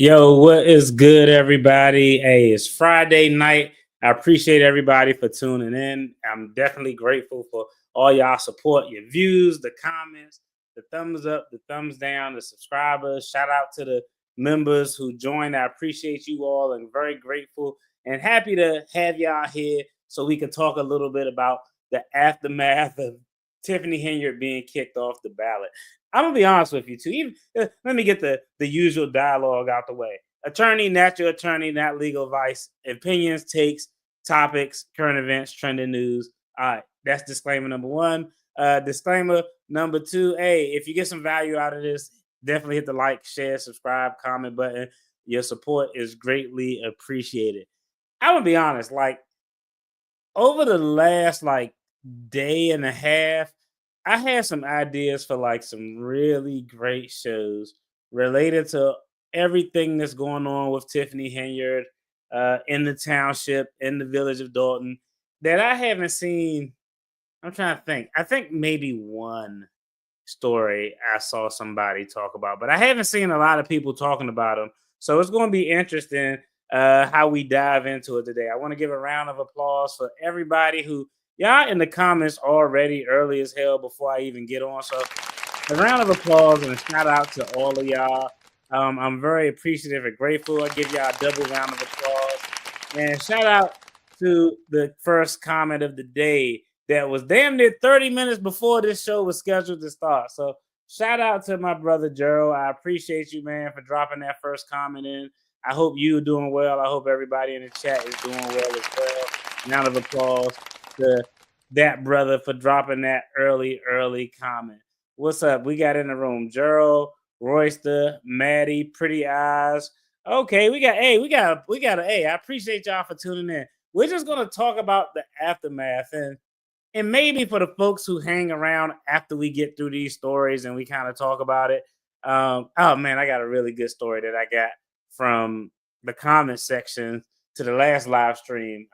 Yo, what is good, everybody? Hey, it's Friday night. I appreciate everybody for tuning in. I'm definitely grateful for all y'all support, your views, the comments, the thumbs up, the thumbs down, the subscribers. Shout out to the members who joined. I appreciate you all and very grateful and happy to have y'all here so we can talk a little bit about the aftermath of Tiffany Henyard being kicked off the ballot. I'm gonna be honest with you too. Let me get the usual dialogue out the way. Attorney, not your attorney, not legal advice. Opinions, takes, topics, current events, trending news. All right, that's disclaimer number one. Disclaimer number two. Hey, if you get some value out of this, definitely hit the like, share, subscribe, comment button. Your support is greatly appreciated. I'm gonna be honest. Like over the last day and a half, I had some ideas for like some really great shows related to everything that's going on with Tiffany Henyard in the township, in the village of Dalton, that I haven't seen. I'm trying to think. I think maybe one story I saw somebody talk about, but I haven't seen a lot of people talking about them. So it's going to be interesting how we dive into it today. I want to give a round of applause for everybody who y'all in the comments already early as hell before I even get on. So a round of applause and a shout out to all of y'all. I'm very appreciative and grateful. I give y'all a double round of applause and shout out to the first comment of the day that was damn near 30 minutes before this show was scheduled to start. So shout out to my brother Gerald. I appreciate you, man, for dropping that first comment in. I hope you're doing well. I hope everybody in the chat is doing well as well. Round of applause to that brother for dropping that early comment. What's up? We got in the room Gerald, Royster, Maddie, Pretty Eyes. Okay, we got a hey. I appreciate y'all for tuning in. We're just gonna talk about the aftermath and maybe for the folks who hang around after we get through these stories and we kind of talk about it. Oh man, I got a really good story that I got from the comment section to the last live stream.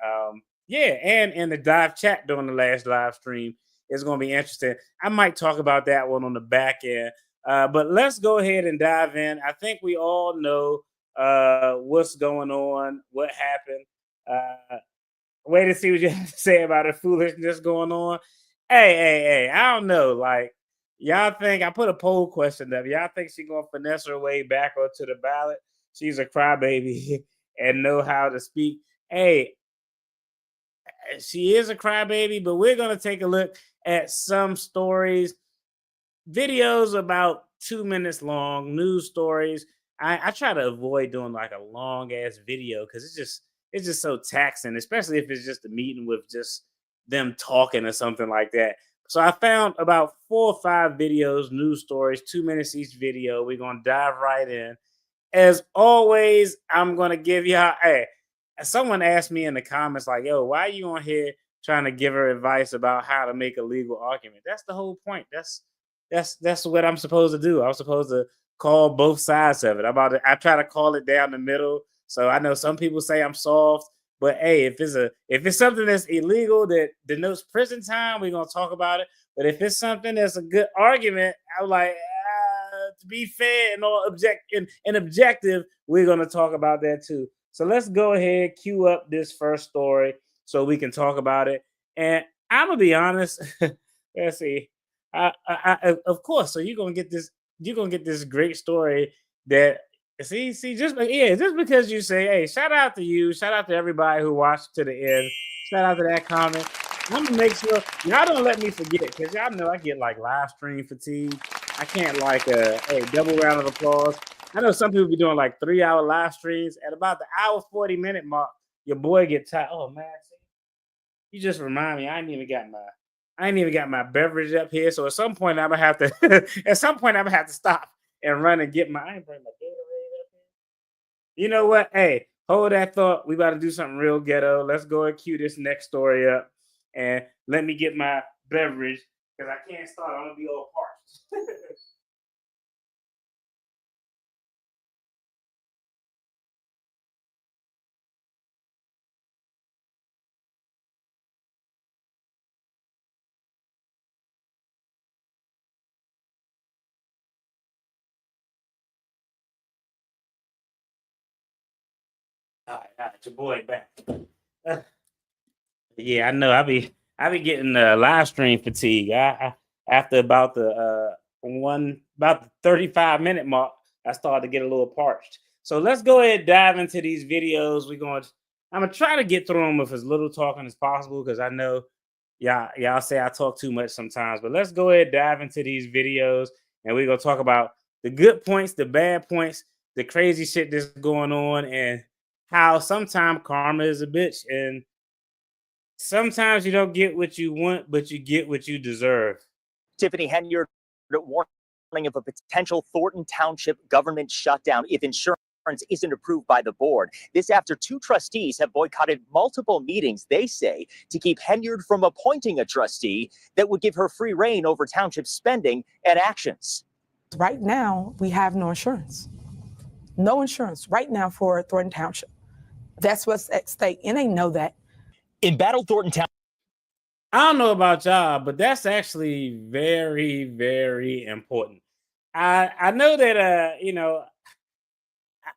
Yeah, and in the dive chat during the last live stream is going to be interesting. I might talk about that one on the back end. But let's go ahead and dive in. I think we all know what's going on, what happened. Wait to see what you have to say about the foolishness going on. Hey, I don't know. Like, y'all think I put a poll question up. Y'all think she gonna finesse her way back onto the ballot? She's a crybaby and know how to speak. Hey, she is a crybaby, but we're gonna take a look at some stories, videos about 2 minutes long, news stories. I try to avoid doing like a long ass video because it's just so taxing, especially if it's just a meeting with just them talking or something like that. So I found about 4 or 5 videos, news stories, 2 minutes each video. We're gonna dive right in. As always, I'm gonna give y'all. Hey, someone asked me in the comments like, "Yo, why are you on here trying to give her advice about how to make a legal argument?" That's the whole point. That's what I'm supposed to do. I'm supposed to call both sides of it. I try to call it down the middle. So I know some people say I'm soft, but hey, if it's something that's illegal that denotes prison time, we're gonna talk about it. But if it's something that's a good argument, I'm like, to be fair and all and objective, we're gonna talk about that too. So let's go ahead, cue up this first story so we can talk about it. And I'm gonna be honest. Let's see. Of course. So you're gonna get this. You're gonna get this great story that just because you say, hey, shout out to you, shout out to everybody who watched to the end, shout out to that comment. I'm gonna make sure y'all don't let me forget because y'all know I get like live stream fatigue. I can't like hey, double round of applause. I know some people be doing like 3 hour live streams at about the hour 40 minute mark. Your boy get tired. Oh man, see, you just remind me. I ain't even got my beverage up here. So at some point I'm gonna have to at some point I'm gonna have to stop and run and get my I ain't bring my Gatorade up here. You know what? Hey, hold that thought. We about to do something real ghetto. Let's go and cue this next story up and let me get my beverage because I can't start. I'm gonna be all parched. All right, your boy back. Uh, yeah, I know. I be getting live stream fatigue. After about the 35-minute mark, I started to get a little parched. So let's go ahead and dive into these videos. I'm gonna try to get through them with as little talking as possible because I know y'all say I talk too much sometimes. But let's go ahead and dive into these videos, and we're gonna talk about the good points, the bad points, the crazy shit that's going on, and how sometimes karma is a bitch, and sometimes you don't get what you want, but you get what you deserve. Tiffany Henyard warning of a potential Thornton Township government shutdown if insurance isn't approved by the board. This after two trustees have boycotted multiple meetings, they say, to keep Henyard from appointing a trustee that would give her free reign over township spending and actions. Right now, we have no insurance. No insurance right now for Thornton Township. That's what's at stake, and they know that. In Battle Thornton Township, I don't know about y'all, but that's actually very, very important. I know that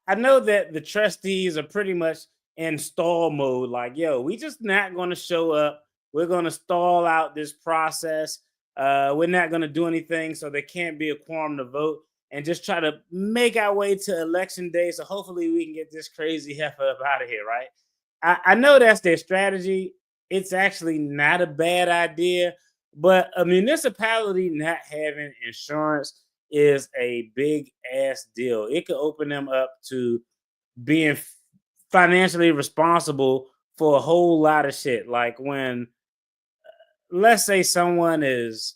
I know that the trustees are pretty much in stall mode. Like, yo, we just not going to show up. We're going to stall out this process. We're not going to do anything, so there can't be a quorum to vote, and just try to make our way to election day. So hopefully we can get this crazy heifer up out of here, right? I know that's their strategy. It's actually not a bad idea, but a municipality not having insurance is a big ass deal. It could open them up to being financially responsible for a whole lot of shit. Like when, let's say, someone is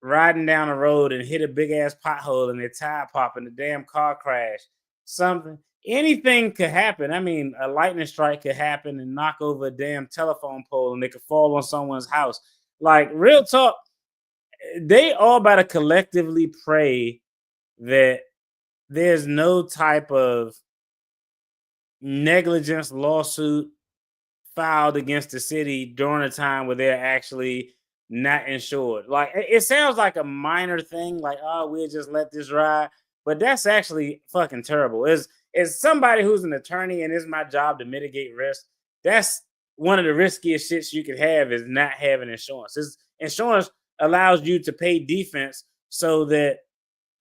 riding down the road and hit a big ass pothole and their tire pop and the damn car crash, something, anything could happen. I mean, a lightning strike could happen and knock over a damn telephone pole and they could fall on someone's house. Like, real talk, they all better collectively pray that there's no type of negligence lawsuit filed against the city during a time where they're actually not insured. Like, it sounds like a minor thing, like, oh, we'll just let this ride, but that's actually fucking terrible. As somebody who's an attorney and it's my job to mitigate risk, that's one of the riskiest shits you could have is not having insurance. Insurance allows you to pay defense so that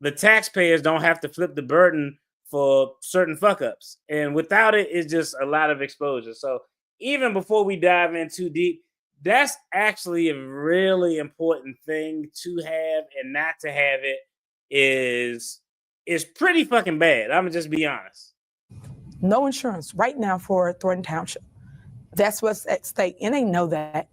the taxpayers don't have to flip the burden for certain fuck ups. And without it, it's just a lot of exposure. So even before we dive in too deep, that's actually a really important thing to have, and not to have it is pretty fucking bad. I'm gonna just be honest. No insurance right now for Thornton Township. That's what's at stake, and they know that.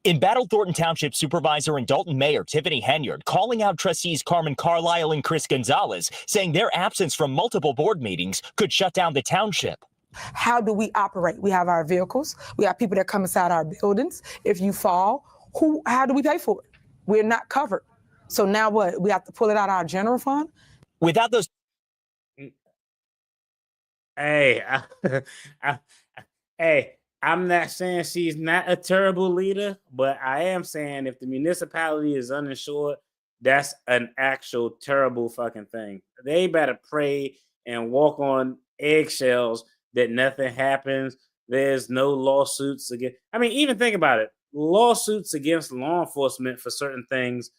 in Battle Thornton Township Supervisor and Dalton Mayor Tiffany Henyard calling out trustees Carmen Carlisle and Chris Gonzalez, saying their absence from multiple board meetings could shut down the township. How do we operate? We have our vehicles. We have people that come inside our buildings. If you fall, how do we pay for it? We're not covered. So now what? We have to pull it out of our general fund? Without those... Hey, hey, I'm not saying she's not a terrible leader, but I am saying if the municipality is uninsured, that's an actual terrible fucking thing. They better pray and walk on eggshells that nothing happens. There's no lawsuits against. I mean, even think about it. Lawsuits against law enforcement for certain things,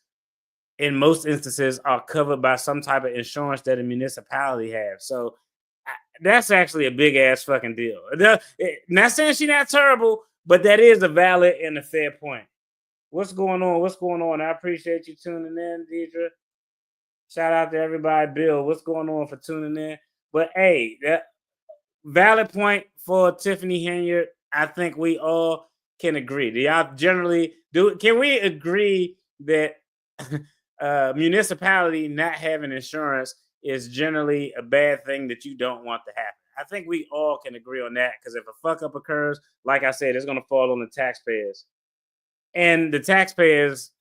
in most instances, are covered by some type of insurance that a municipality has. So that's actually a big ass fucking deal. Not saying she's not terrible, but that is a valid and a fair point. What's going on? What's going on? I appreciate you tuning in, Deidre. Shout out to everybody. Bill, what's going on for tuning in? But hey, that valid point for Tiffany Henyard. I think we all can agree. Do y'all generally do? Can we agree that municipality not having insurance is generally a bad thing that you don't want to happen? I think we all can agree on that, because if a fuck up occurs, like I said, it's going to fall on the taxpayers. And the taxpayers,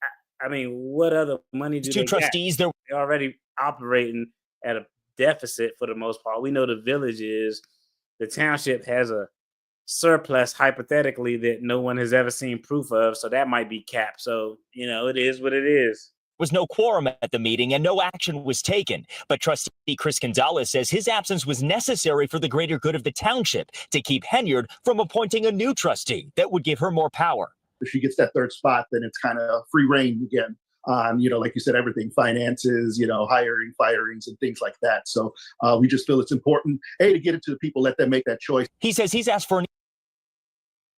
I mean, what other money do two they trustees got? They're already operating at a deficit for the most part. We know the township has a surplus, hypothetically, that no one has ever seen proof of. So that might be capped. So, it is what it is. was no quorum at the meeting and no action was taken. But trustee Chris Gonzalez says his absence was necessary for the greater good of the township to keep Henyard from appointing a new trustee that would give her more power. If she gets that third spot, then it's kind of free reign again on, like you said, everything, finances, hiring, firings, and things like that. So we just feel it's important, to get it to the people, let them make that choice. He says he's asked for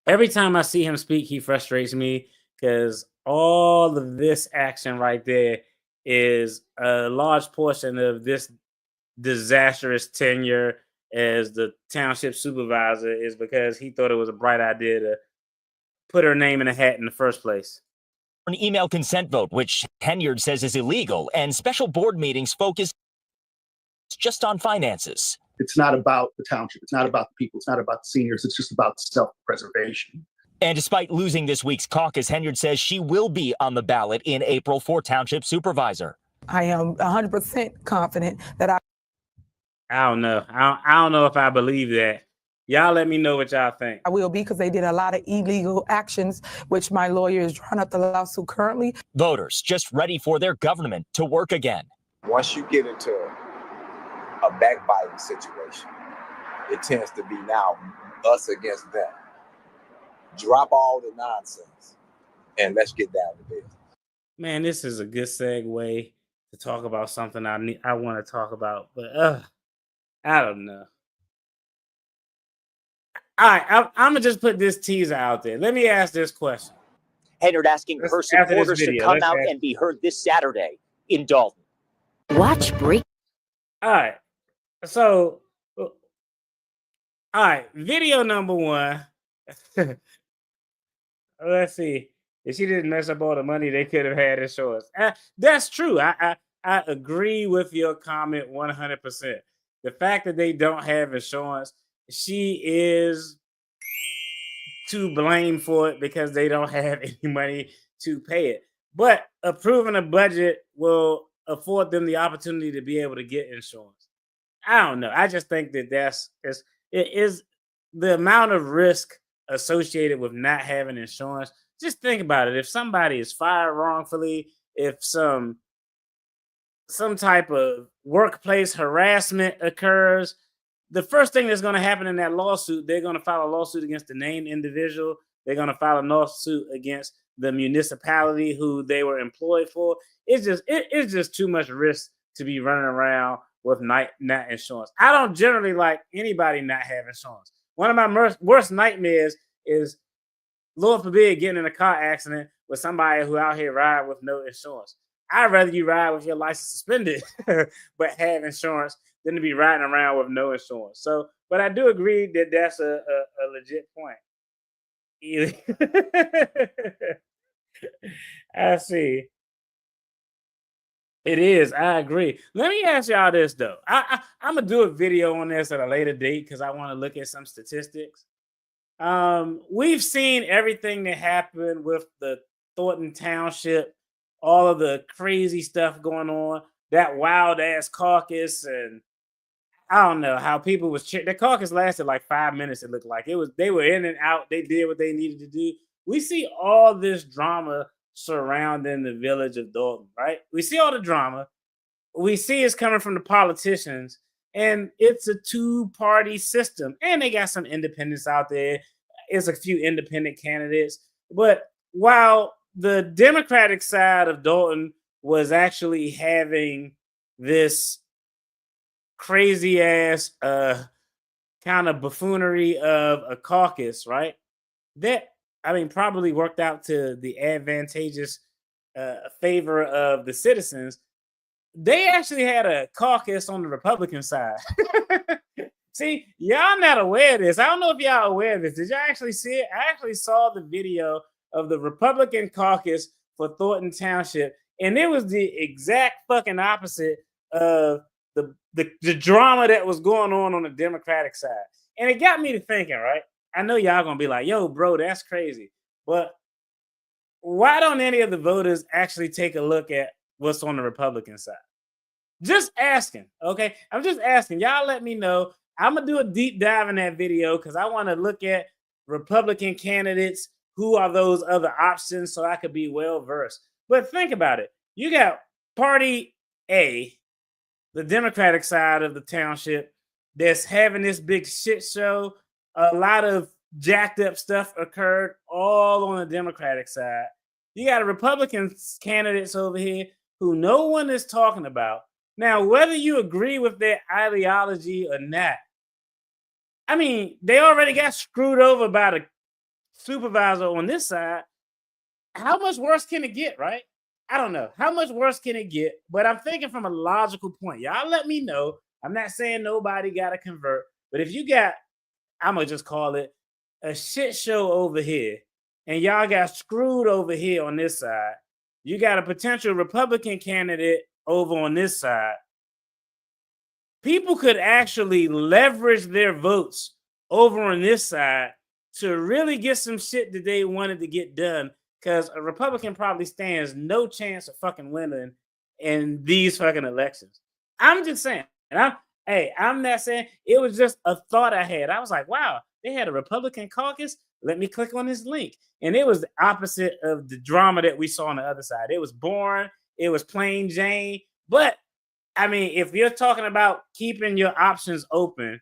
Every time I see him speak, he frustrates me because all of this action right there is a large portion of this disastrous tenure as the township supervisor is because he thought it was a bright idea to put her name in a hat in the first place. an email consent vote, which Henyard says is illegal, and special board meetings focus just on finances. It's not about the township. It's not about the people. It's not about the seniors. It's just about self-preservation. And despite losing this week's caucus, Henyard says she will be on the ballot in April for township supervisor. I am 100% confident that I don't know. I don't know if I believe that. Y'all let me know what y'all think. I will be, because they did a lot of illegal actions, which my lawyer is drawing up the lawsuit currently. Voters just ready for their government to work again. Once you get into a backbiting situation, it tends to be now us against them. Drop all the nonsense and let's get down to business. Man, this is a good segue to talk about something I want to talk about, but I don't know. All right, I'm gonna just put this teaser out there. Let me ask this question. Henyard asking her supporters to come out and be heard this Saturday in Dalton. Watch break. All right, so video number one. Let's see. If she didn't mess up all the money they could have had insurance. That's true. I agree with your comment 100%. The fact that they don't have insurance, she is to blame for it because they don't have any money to pay it. But approving a budget will afford them the opportunity to be able to get insurance. I don't know. I just think that it is the amount of risk associated with not having insurance. Just think about it. If somebody is fired wrongfully, if some type of workplace harassment occurs, the first thing that's going to happen in that lawsuit, they're going to file a lawsuit against the named individual. They're going to file a lawsuit against the municipality who they were employed for. It's just too much risk to be running around with not insurance. I don't generally like anybody not having insurance. One of my worst nightmares is, Lord forbid, getting in a car accident with somebody who out here ride with no insurance. I'd rather you ride with your license suspended but have insurance than to be riding around with no insurance. So, but I do agree that that's a legit point. I see. It is. I agree. Let me ask y'all this, though. I'm going to do a video on this at a later date because I want to look at some statistics. We've seen everything that happened with the Thornton Township, all of the crazy stuff going on, that wild ass caucus, and I don't know how people was the caucus lasted like 5 minutes. It looked like they were in and out. They did what they needed to do. We see all this drama surrounding the village of Dalton, right? We see all the drama. We see it's coming from the politicians, and it's a two-party system. And they got some independents out there. It's a few independent candidates. But while the Democratic side of Dalton was actually having this crazy ass kind of buffoonery of a caucus, right? That, probably worked out to the advantageous favor of the citizens. They actually had a caucus on the Republican side. See, y'all not aware of this. I don't know if y'all aware of this. Did y'all actually see it? I actually saw the video of the Republican caucus for Thornton Township, and it was the exact fucking opposite of the drama that was going on the Democratic side. And it got me to thinking, right? I know y'all gonna be like, yo, bro, that's crazy. But why don't any of the voters actually take a look at what's on the Republican side? Just asking, okay? I'm just asking. Y'all let me know. I'm gonna do a deep dive in that video because I want to look at Republican candidates. Who are those other options so I could be well versed? But think about it. You got Party A, the Democratic side of the township, that's having this big shit show. A lot of jacked up stuff occurred all on the Democratic side. You got a Republican candidates over here who no one is talking about. Now, whether you agree with their ideology or not, I mean, they already got screwed over by the supervisor on this side. How much worse can it get, right? I don't know. How much worse can it get? But I'm thinking from a logical point. Y'all let me know. I'm not saying nobody got to convert, but if you got, I'm going to just call it a shit show over here, and y'all got screwed over here on this side, you got a potential Republican candidate over on this side, people could actually leverage their votes over on this side to really get some shit that they wanted to get done, because a Republican probably stands no chance of fucking winning in these fucking elections. I'm just saying. And I'm not saying, it was just a thought I had. I was like, wow, they had a Republican caucus. Let me click on this link. And it was the opposite of the drama that we saw on the other side. It was boring. It was plain Jane. But I mean, if you're talking about keeping your options open,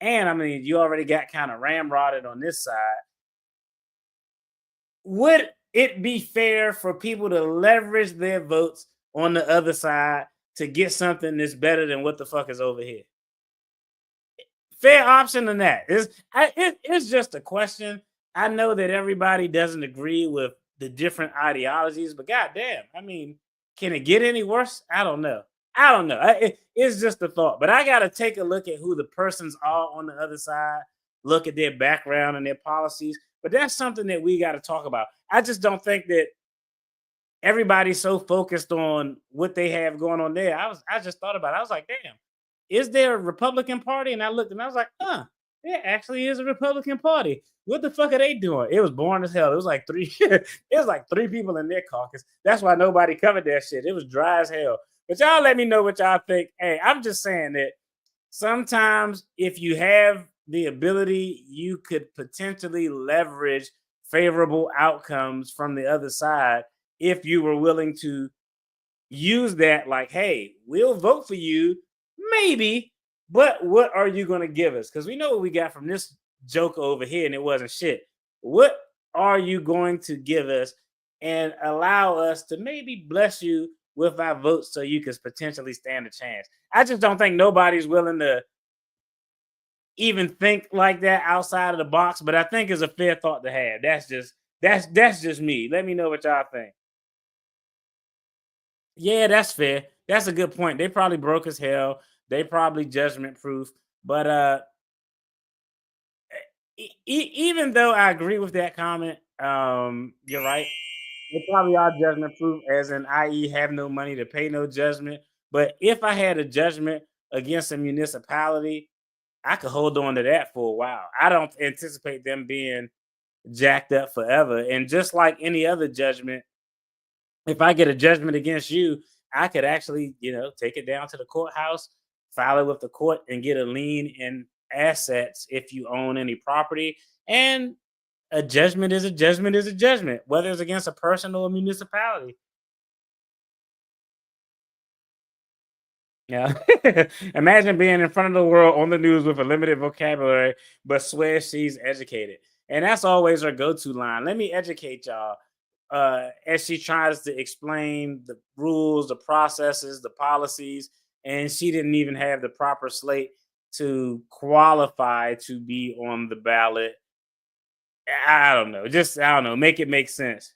and I mean, you already got kind of ramrodded on this side, would it be fair for people to leverage their votes on the other side to get something that's better than what the fuck is over here? Fair option than that. It's just a question. I know that everybody doesn't agree with the different ideologies, but goddamn, I mean, can it get any worse? I don't know. It's just a thought, but I got to take a look at who the persons are on the other side, look at their background and their policies. But that's something that we got to talk about. I just don't think that everybody's so focused on what they have going on there. I just thought about it. I was like, damn, is there a Republican Party? And I looked and I was like, there actually is a Republican Party. What the fuck are they doing? It was boring as hell. It was like three people in their caucus. That's why nobody covered that shit. It was dry as hell. But y'all let me know what y'all think. Hey, I'm just saying that sometimes if you have the ability, you could potentially leverage favorable outcomes from the other side if you were willing to use that, like, hey, we'll vote for you, maybe, but what are you going to give us? Because we know what we got from this joke over here, and it wasn't shit. What are you going to give us and allow us to maybe bless you with our votes so you could potentially stand a chance? I just don't think nobody's willing to even think like that outside of the box, but I think it's a fair thought to have. That's just me. Let me know what y'all think. Yeah, that's fair. That's a good point. They probably broke as hell. They probably judgment proof. But even though I agree with that comment, you're right. They probably are judgment proof, as in, i.e., have no money to pay no judgment. But if I had a judgment against a municipality, I could hold on to that for a while. I don't anticipate them being jacked up forever. And just like any other judgment, if I get a judgment against you, I could actually, take it down to the courthouse, file it with the court, and get a lien in assets if you own any property. And a judgment is a judgment is a judgment, whether it's against a person or a municipality. Yeah. Imagine being in front of the world on the news with a limited vocabulary, but swears she's educated. And that's always her go-to line. Let me educate y'all. As she tries to explain the rules, the processes, the policies, and she didn't even have the proper slate to qualify to be on the ballot. I don't know. Make it make sense.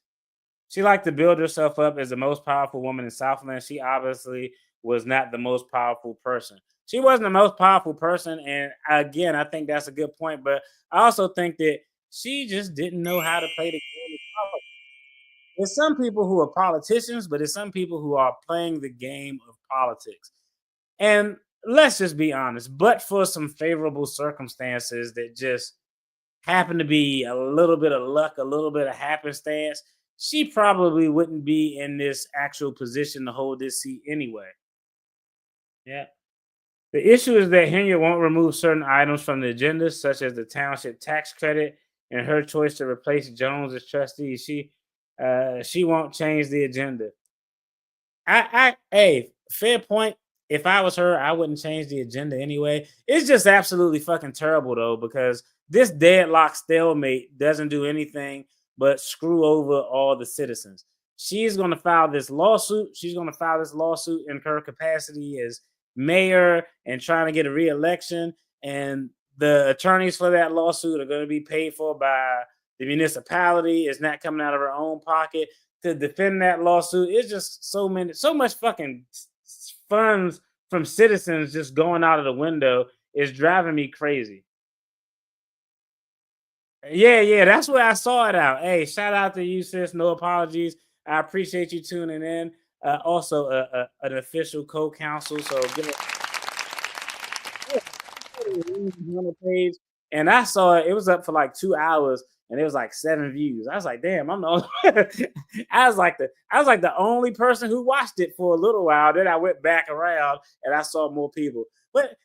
She liked to build herself up as the most powerful woman in Southland. She obviously was not the most powerful person. She wasn't the most powerful person. And again, I think that's a good point. But I also think that she just didn't know how to play the game of politics. There's some people who are politicians, but there's some people who are playing the game of politics. And let's just be honest, but for some favorable circumstances that just happen to be a little bit of luck, a little bit of happenstance, she probably wouldn't be in this actual position to hold this seat anyway. Yeah. The issue is that Henyard won't remove certain items from the agenda, such as the township tax credit and her choice to replace Jones as trustee. She won't change the agenda. Hey, fair point. If I was her, I wouldn't change the agenda anyway. It's just absolutely fucking terrible though, because this deadlock stalemate doesn't do anything but screw over all the citizens. She's going to file this lawsuit. She's going to file this lawsuit in her capacity as mayor and trying to get a re-election. And the attorneys for that lawsuit are going to be paid for by the municipality. It's not coming out of her own pocket to defend that lawsuit. It's just so much fucking funds from citizens just going out of the window is driving me crazy. Yeah, that's where I saw it out. Hey, shout out to you, sis. No apologies. I appreciate you tuning in. Also, an official co-counsel. So give it on the page, and I saw it. It was up for like 2 hours, and it was like 7 views. I was like, damn, I'm the only I was like the only person who watched it for a little while. Then I went back around and I saw more people. But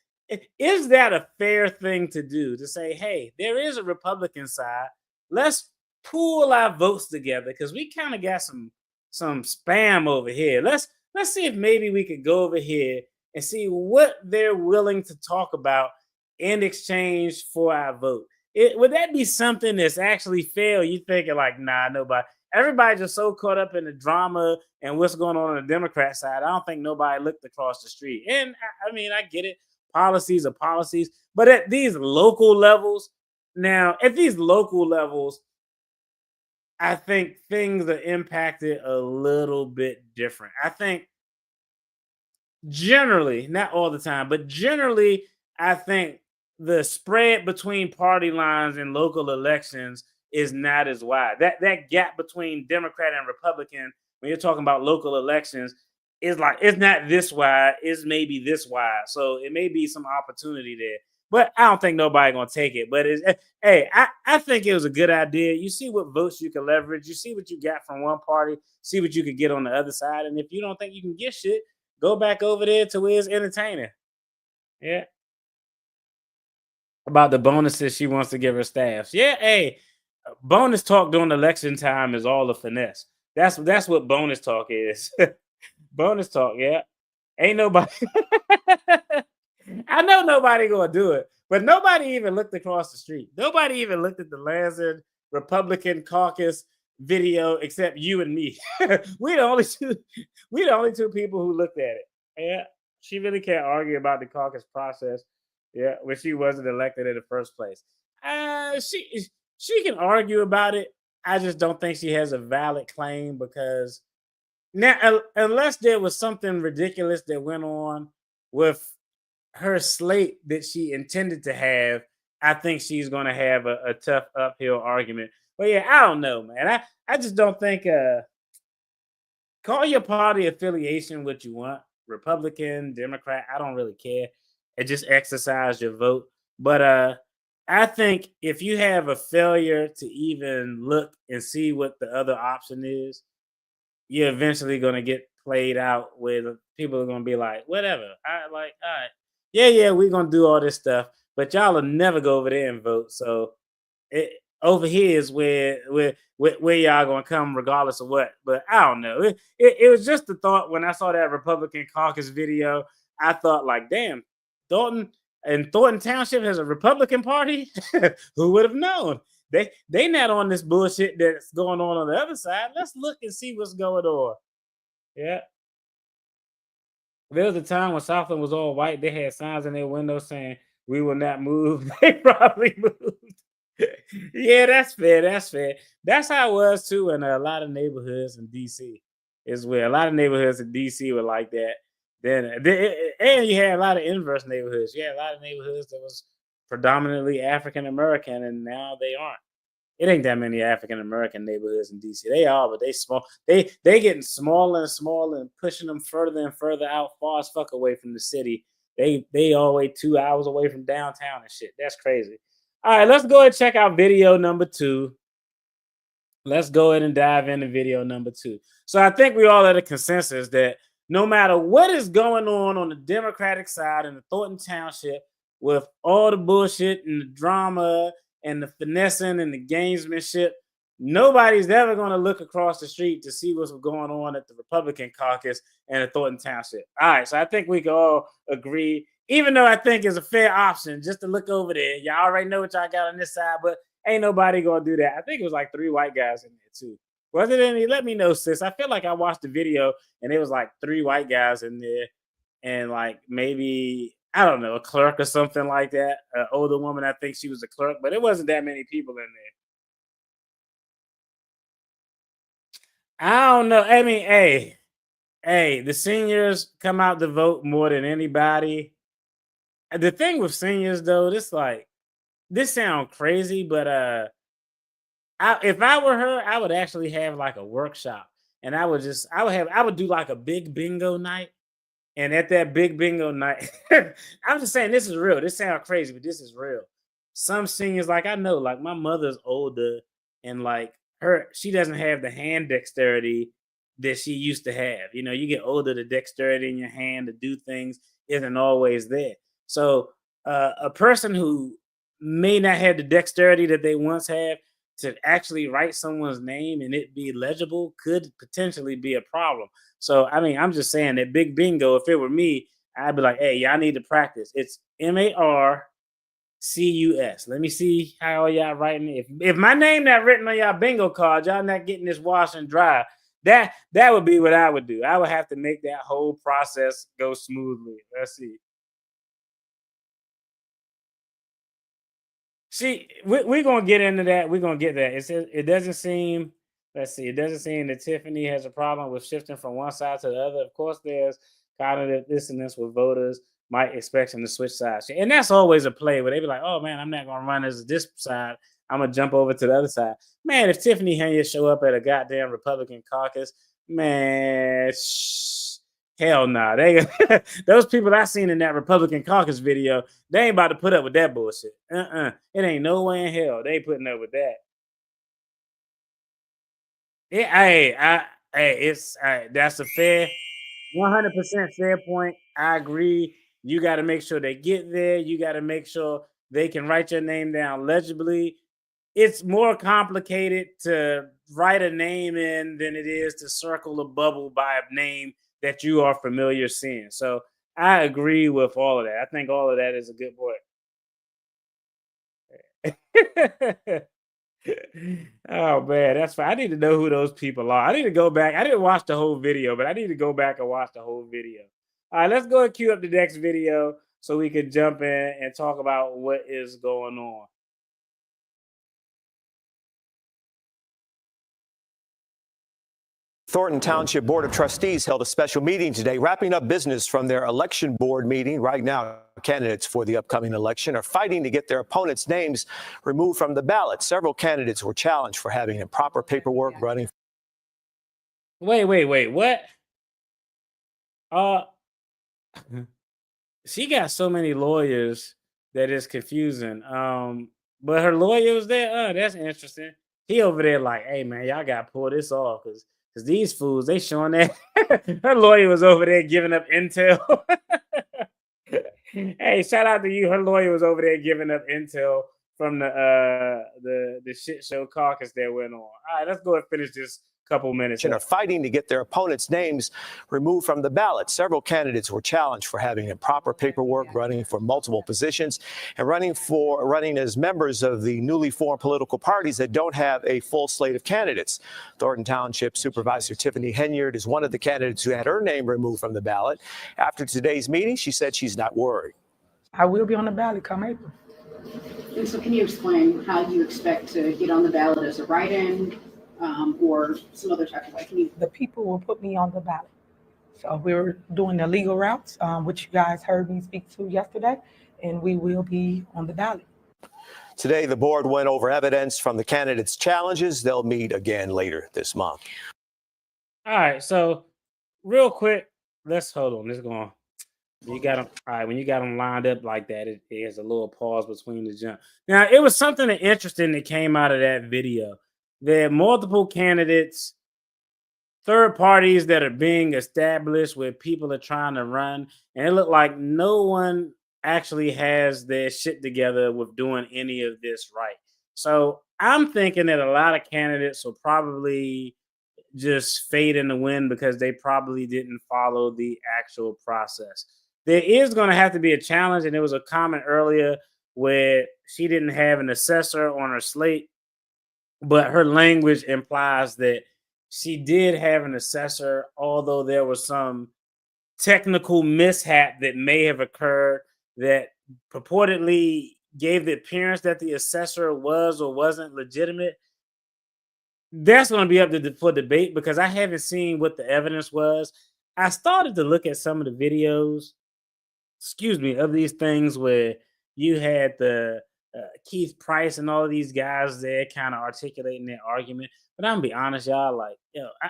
is that a fair thing to do, to say, hey, there is a Republican side. Let's pool our votes together because we kind of got some spam over here. Let's see if maybe we could go over here and see what they're willing to talk about in exchange for our vote. Would that be something that's actually fair? You thinking like, nah, nobody. Everybody's just so caught up in the drama and what's going on the Democrat side. I don't think nobody looked across the street. And I mean, I get it. Policies are policies. But at these local levels, I think things are impacted a little bit different. I think generally, not all the time, but generally, I think the spread between party lines in local elections is not as wide. That gap between Democrat and Republican, when you're talking about local elections, is like it's not this wide, it's maybe this wide. So it may be some opportunity there. But I don't think nobody gonna take it. But hey, I think it was a good idea. You see what votes you can leverage, you see what you got from one party, see what you could get on the other side. And if you don't think you can get shit, go back over there to where it's entertaining. Yeah. About the bonuses she wants to give her staffs. Yeah, hey, bonus talk during election time is all a finesse. That's what bonus talk is. Bonus talk, yeah. Ain't nobody. I know nobody gonna do it, but nobody even looked across the street. Nobody even looked at the Lansing Republican caucus video except you and me. We the only two people who looked at it. Yeah, she really can't argue about the caucus process. Yeah, when she wasn't elected in the first place. She can argue about it. I just don't think she has a valid claim because now, unless there was something ridiculous that went on with her slate that she intended to have, I think she's going to have a tough uphill argument. But yeah, I don't know, man. I just don't think call your party affiliation what you want, Republican, Democrat, I don't really care. And just exercise your vote. But I think if you have a failure to even look and see what the other option is, you're eventually gonna get played out where people are gonna be like, whatever. All right, yeah, we're gonna do all this stuff, but y'all will never go over there and vote. So over here is where y'all gonna come regardless of what. But I don't know. It was just a thought when I saw that Republican caucus video. I thought like, damn, Thornton Township has a Republican Party. Who would have known? They not on this bullshit that's going on the other side. Let's look and see what's going on. Yeah. There was a time when Southland was all white. They had signs in their windows saying, "We will not move." They probably moved. Yeah, that's fair. That's how it was too in a lot of neighborhoods in DC. Is where a lot of neighborhoods in DC were like that. And you had a lot of inverse neighborhoods. You had a lot of neighborhoods that was predominantly African American, and now they aren't. It ain't that many African American neighborhoods in DC. They are, but they small. They getting smaller and smaller and pushing them further and further out, far as fuck away from the city. They all the way 2 hours away from downtown and shit. That's crazy. All right, let's go ahead and check out video number 2. Let's go ahead and dive into video number 2. So I think we all had a consensus that no matter what is going on the Democratic side in the Thornton Township with all the bullshit and the drama and the finessing and the gamesmanship, nobody's ever going to look across the street to see what's going on at the Republican caucus and at Thornton Township. All right, so I think we can all agree, even though I think it's a fair option just to look over there. Y'all already know what y'all got on this side, but ain't nobody going to do that. I think it was like 3 white guys in there too. Was it any? Let me know, sis. I feel like I watched the video and it was like 3 white guys in there and like maybe, I don't know, a clerk or something like that. An older woman, I think she was a clerk, but it wasn't that many people in there. I don't know. I mean, hey, the seniors come out to vote more than anybody. The thing with seniors, though, this sounds crazy, but if I were her, I would actually have like a workshop, and I would do like a big bingo night, and at that big bingo night, I'm just saying this is real. This sounds crazy, but this is real. Some seniors, like I know, like my mother's older, and like she doesn't have the hand dexterity that she used to have. You know, you get older, the dexterity in your hand to do things isn't always there. So a person who may not have the dexterity that they once had to actually write someone's name and it be legible could potentially be a problem. So, I mean, I'm just saying that big bingo, if it were me, I'd be like, hey, y'all need to practice. It's Marcus. Let me see how y'all writing. If my name not written on y'all bingo card, y'all not getting this wash and dry. That would be what I would do. I would have to make that whole process go smoothly. Let's see. See, we're gonna get into that. We're gonna get that. It doesn't seem. Let's see. It doesn't seem that Tiffany has a problem with shifting from one side to the other. Of course, there's cognitive dissonance with voters might expect them to switch sides, and that's always a play where they be like, "Oh man, I'm not gonna run as this side. I'm gonna jump over to the other side." Man, if Tiffany Henyard show up at a goddamn Republican caucus, man, hell nah. They those people I seen in that Republican caucus video, they ain't about to put up with that bullshit. It ain't no way in hell they putting up with that. Yeah, that's a fair, 100% fair point. I agree. You got to make sure they get there. You got to make sure they can write your name down legibly. It's more complicated to write a name in than it is to circle a bubble by a name that you are familiar seeing. So I agree with all of that. I think all of that is a good point. Oh man, that's fine. I need to know who those people are. I need to go back. I didn't watch the whole video, but I need to go back and watch the whole video. All right, let's go and queue up the next video so we can jump in and talk about what is going on. Thornton Township Board of Trustees held a special meeting today, wrapping up business from their election board meeting. Right now, candidates for the upcoming election are fighting to get their opponents' names removed from the ballot. Several candidates were challenged for having improper paperwork running. Wait, what? She got so many lawyers that it's confusing. But her lawyer was there. That's interesting. He over there like, hey man, y'all gotta pull this off because these fools, they showing that her lawyer was over there giving up intel. Hey, shout out to you. Her lawyer was over there giving up intel from the shit show caucus that went on. All right, let's go and finish this couple minutes. Are fighting to get their opponents' names removed from the ballot. Several candidates were challenged for having improper paperwork, running for multiple positions, and running as members of the newly formed political parties that don't have a full slate of candidates. Thornton Township Supervisor Tiffany Henyard is one of the candidates who had her name removed from the ballot. After today's meeting, she said she's not worried. I will be on the ballot come April. And so can you explain how you expect to get on the ballot as a write-in? Or some other type of way? The people will put me on the ballot. So we're doing the legal routes, which you guys heard me speak to yesterday, and we will be on the ballot. Today, the board went over evidence from the candidates' challenges. They'll meet again later this month. All right, so real quick, let's hold on. Let's go on. You got them. All right, when you got them lined up like that, it has a little pause between the jump. Now, it was something interesting that came out of that video. There are multiple candidates, third parties that are being established where people are trying to run. And it looked like no one actually has their shit together with doing any of this right. So I'm thinking that a lot of candidates will probably just fade in the wind because they probably didn't follow the actual process. There is going to have to be a challenge, and there was a comment earlier where she didn't have an assessor on her slate, but her language implies that she did have an assessor, although there was some technical mishap that may have occurred that purportedly gave the appearance that the assessor was or wasn't legitimate. That's going to be up for debate because I haven't seen what the evidence was. I started to look at some of the videos, of these things where you had the Keith Price and all of these guys there kind of articulating their argument. But I'm gonna be honest, y'all, like,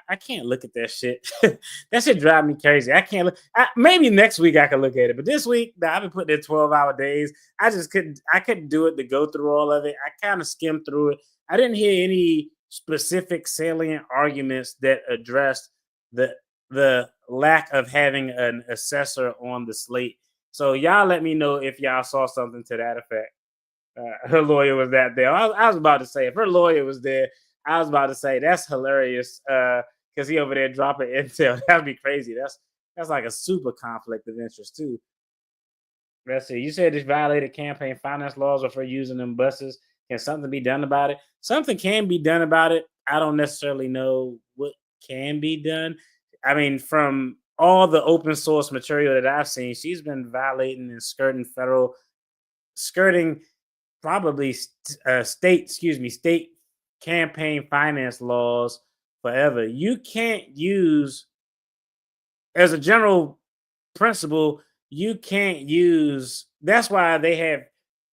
I can't look at that shit. That shit drive me crazy. I can't look. Maybe next week I can look at it, but this week, nah, I've been putting in 12-hour days. I just couldn't. I couldn't do it to go through all of it. I kind of skimmed through it. I didn't hear any specific salient arguments that addressed the lack of having an assessor on the slate. So y'all let me know if y'all saw something to that effect. Her lawyer was that there. I was about to say if her lawyer was there, I was about to say that's hilarious because he over there dropping intel. That'd be crazy. That's like a super conflict of interest too. Let's see. You said this violated campaign finance laws or for using them buses. Can something be done about it? Something can be done about it. I don't necessarily know what can be done. I mean, from all the open source material that I've seen, she's been violating and skirting probably state campaign finance laws forever. You can't use, as a general principle, you can't use. That's why they have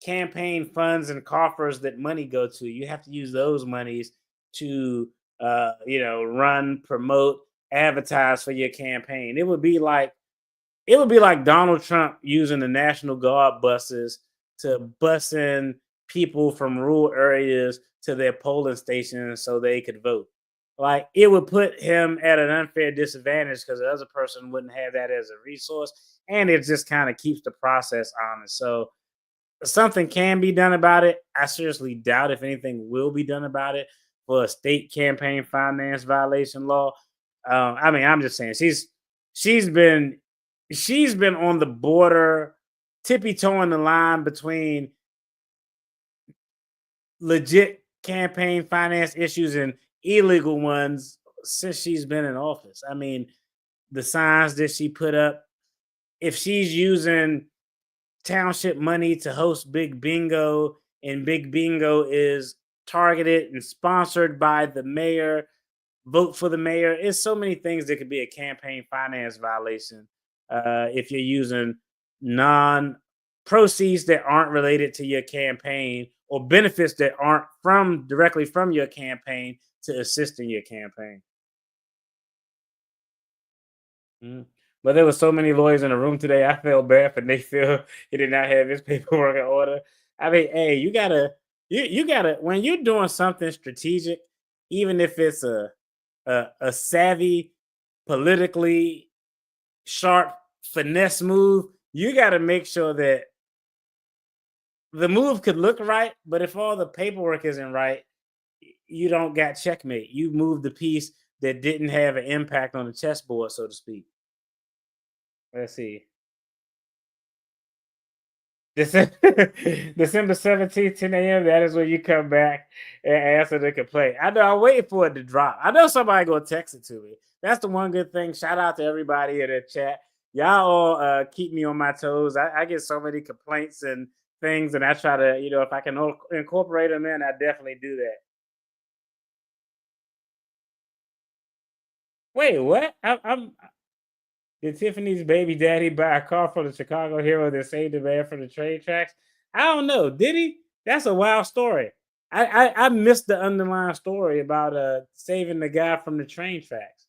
campaign funds and coffers that money go to. You have to use those monies to, run, promote, advertise for your campaign. It would be like Donald Trump using the National Guard buses to bus in people from rural areas to their polling stations so they could vote. Like, it would put him at an unfair disadvantage because the other person wouldn't have that as a resource, and it just kind of keeps the process honest. So something can be done about it. I seriously doubt if anything will be done about it for a state campaign finance violation law. I mean, I'm just saying she's been on the border, tippy-toeing the line between legit campaign finance issues and illegal ones since she's been in office. I mean, the signs that she put up, if she's using township money to host Big Bingo, and Big Bingo is targeted and sponsored by the mayor, vote for the mayor. It's so many things that could be a campaign finance violation if you're using non proceeds that aren't related to your campaign or benefits that aren't directly from your campaign to assist in your campaign. But there were so many lawyers in the room today. I felt bad for Nathan. He did not have his paperwork in order. I mean, hey, you gotta when you're doing something strategic, even if it's a savvy, politically sharp finesse move, you got to make sure that the move could look right, but if all the paperwork isn't right, you don't got checkmate. You moved the piece that didn't have an impact on the chessboard, so to speak. Let's see. December 17th, 10 a.m. That is when you come back and answer the complaint. I know I'm waiting for it to drop. I know somebody gonna text it to me. That's the one good thing. Shout out to everybody in the chat. Y'all all keep me on my toes. I get so many complaints and things, and I try to, if I can incorporate them in, I definitely do that. Wait, what? Did Tiffany's baby daddy buy a car for the Chicago hero that saved the man from the train tracks? I don't know. Did he? That's a wild story. I missed the underlying story about saving the guy from the train tracks.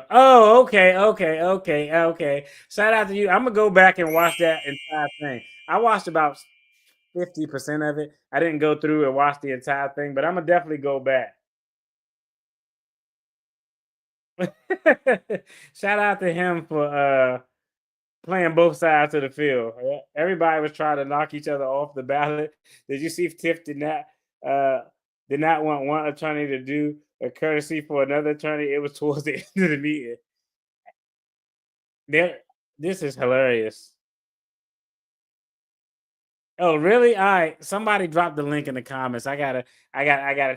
Oh, okay. Shout out to you. I'm gonna go back and watch that entire thing. I watched about 50% of it. I didn't go through and watch the entire thing, but I'm gonna definitely go back. Shout out to him playing both sides of the field. Everybody was trying to knock each other off the ballot. Did you see Tiff did not want one attorney to do a courtesy for another attorney? It was towards the end of the meeting. This is hilarious. Oh, really? All right. Somebody dropped the link in the comments. I gotta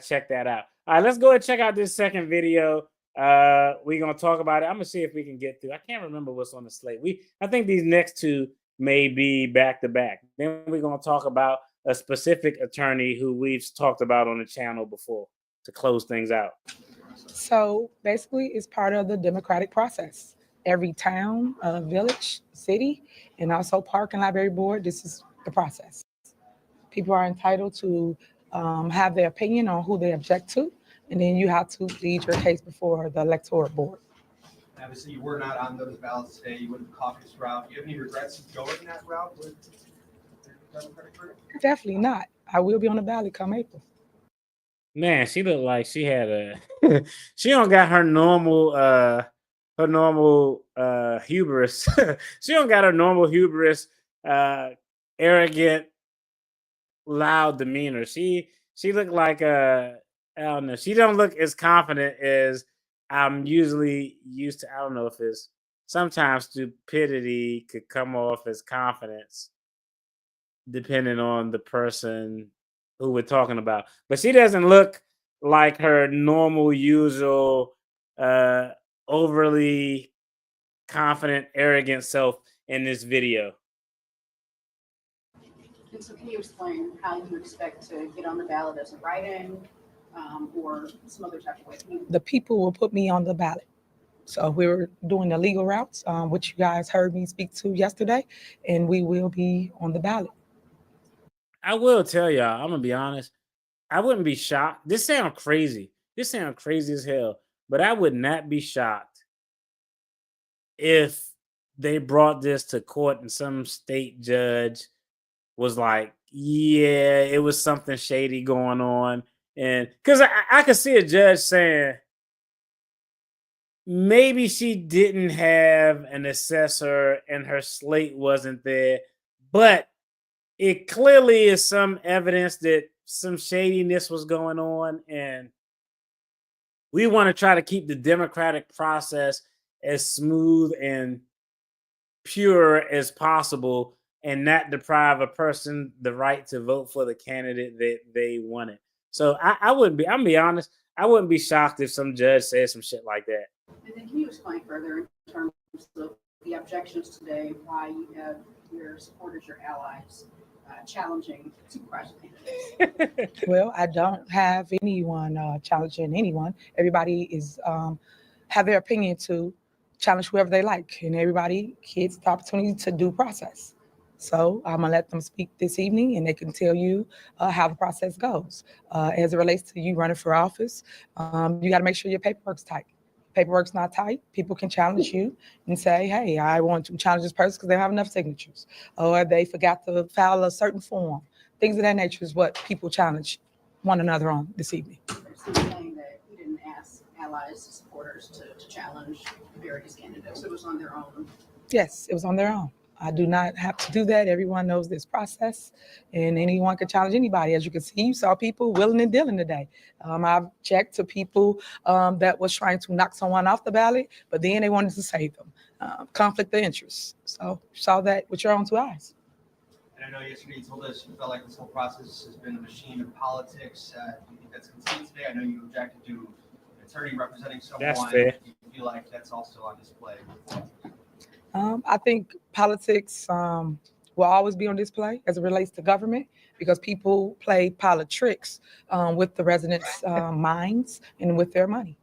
check that out. All right, let's go and check out this second video. We're gonna talk about it. I'm gonna see if we can get through. I can't remember what's on the slate. I think these next two may be back to back. Then we're gonna talk about a specific attorney who we've talked about on the channel before to close things out. So basically, it's part of the democratic process. Every town, village, city, and also park and library board, this is the process. People are entitled to have their opinion on who they object to, and then you have to plead your case before the electoral board. Obviously, you were not on those ballots today. You went the caucus route. Do you have any regrets of going that route with the Democratic Party? Definitely not. I will be on the ballot come April. Man, she looked like she had a she don't got her normal hubris. She don't got her normal hubris, arrogant, loud demeanor. She looked like I don't know. She don't look as confident as I'm usually used to. I don't know if it's sometimes stupidity could come off as confidence, depending on the person who we're talking about. But she doesn't look like her normal, usual, overly confident, arrogant self in this video. And so can you explain how you expect to get on the ballot as a write-in or some other type of way? The people will put me on the ballot. So we're doing the legal routes, which you guys heard me speak to yesterday, and we will be on the ballot. I will tell y'all, I'm gonna be honest. I wouldn't be shocked. This sounds crazy. This sounds crazy as hell. But I would not be shocked if they brought this to court and some state judge was like, yeah, it was something shady going on. And because I could see a judge saying, maybe she didn't have an assessor and her slate wasn't there, but it clearly is some evidence that some shadiness was going on, and we want to try to keep the democratic process as smooth and pure as possible and not deprive a person the right to vote for the candidate that they wanted. So I wouldn't be, I'm gonna be honest, I wouldn't be shocked if some judge said some shit like that. And then can you explain further in terms of the objections today, why you have your supporters, your allies, challenging supervisor candidates? Well, I don't have anyone challenging anyone. Everybody is have their opinion to challenge whoever they like, and everybody gets the opportunity to due process. So I'm gonna let them speak this evening, and they can tell you how the process goes. As it relates to you running for office, you got to make sure your paperwork's tight. Paperwork's not tight, people can challenge you and say, hey, I want to challenge this person because they don't have enough signatures, or they forgot to file a certain form. Things of that nature is what people challenge one another on this evening. So you're saying that you didn't ask allies, supporters to challenge various candidates. It was on their own. Yes, it was on their own. I do not have to do that. Everyone knows this process, and anyone can challenge anybody. As you can see, you saw people willing and dealing today. I've checked to people that was trying to knock someone off the ballot, but then they wanted to save them. Conflict of interest. So you saw that with your own two eyes. And I know yesterday you told us you felt like this whole process has been a machine of politics. Do you think that's continued today? I know you objected to an attorney representing someone. That's fair. Do you feel like that's also on display? I think politics will always be on display as it relates to government, because people play politics with the residents' minds and with their money.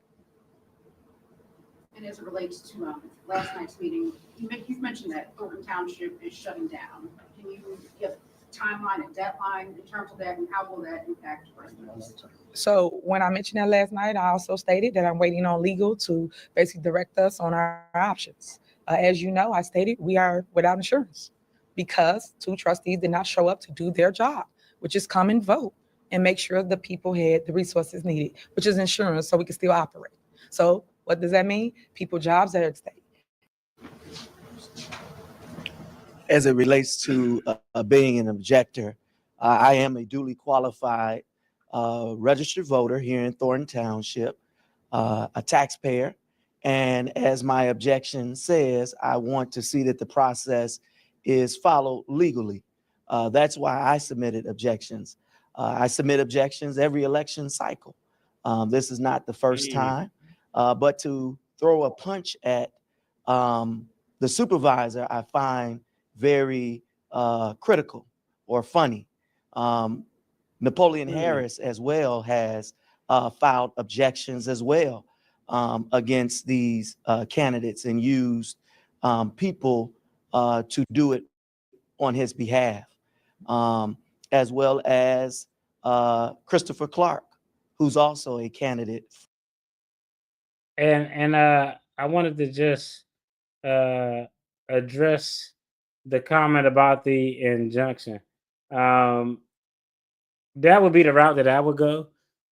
And as it relates to last night's meeting, you've mentioned that Thornton Township is shutting down. Can you give a timeline and deadline in terms of that, and how will that impact residents? So when I mentioned that last night, I also stated that I'm waiting on legal to basically direct us on our options. As you know, I stated we are without insurance because 2 trustees did not show up to do their job, which is come and vote and make sure the people had the resources needed, which is insurance, so we can still operate. So what does that mean? People jobs are at stake. as it relates to being an objector, I am a duly qualified registered voter here in Thornton Township, a taxpayer. And as my objection says, I want to see that the process is followed legally. That's why I submitted objections. I submit objections every election cycle. This is not the first time, but to throw a punch at the supervisor, I find very critical or funny. Napoleon Harris as well has filed objections as well against these candidates and used people to do it on his behalf, as well as Christopher Clark, who's also a candidate. And I wanted to just address the comment about the injunction. That would be the route that I would go,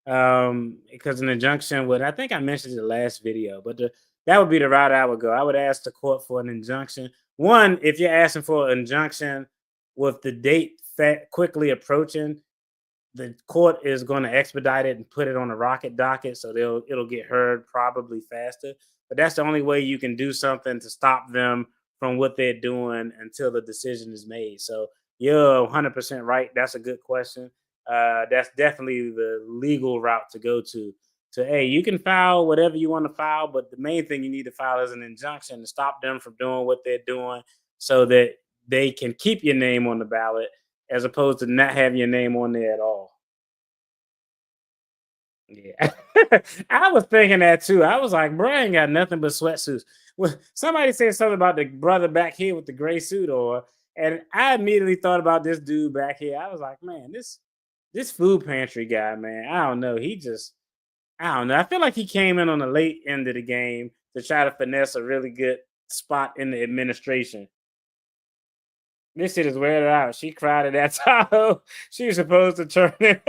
because an injunction would, I think I mentioned it in the last video, but that would be the route I would go. I would ask the court for an injunction. One, if you're asking for an injunction with the date quickly approaching, the court is going to expedite it and put it on a rocket docket, so it'll get heard probably faster. But that's the only way you can do something to stop them from what they're doing until the decision is made. So you're 100% right. That's a good question. That's definitely the legal route to go to. So, hey, you can file whatever you want to file, but the main thing you need to file is an injunction to stop them from doing what they're doing so that they can keep your name on the ballot as opposed to not have your name on there at all. Yeah. I was thinking that too. I was like, bro, I ain't got nothing but sweatsuits. Well, somebody said something about the brother back here with the gray suit and I immediately thought about this dude back here. I was like, man, this food pantry guy, man, I don't know. I don't know. I feel like he came in on the late end of the game to try to finesse a really good spot in the administration. This shit is weird out. She cried at that Tahoe. She was supposed to turn it.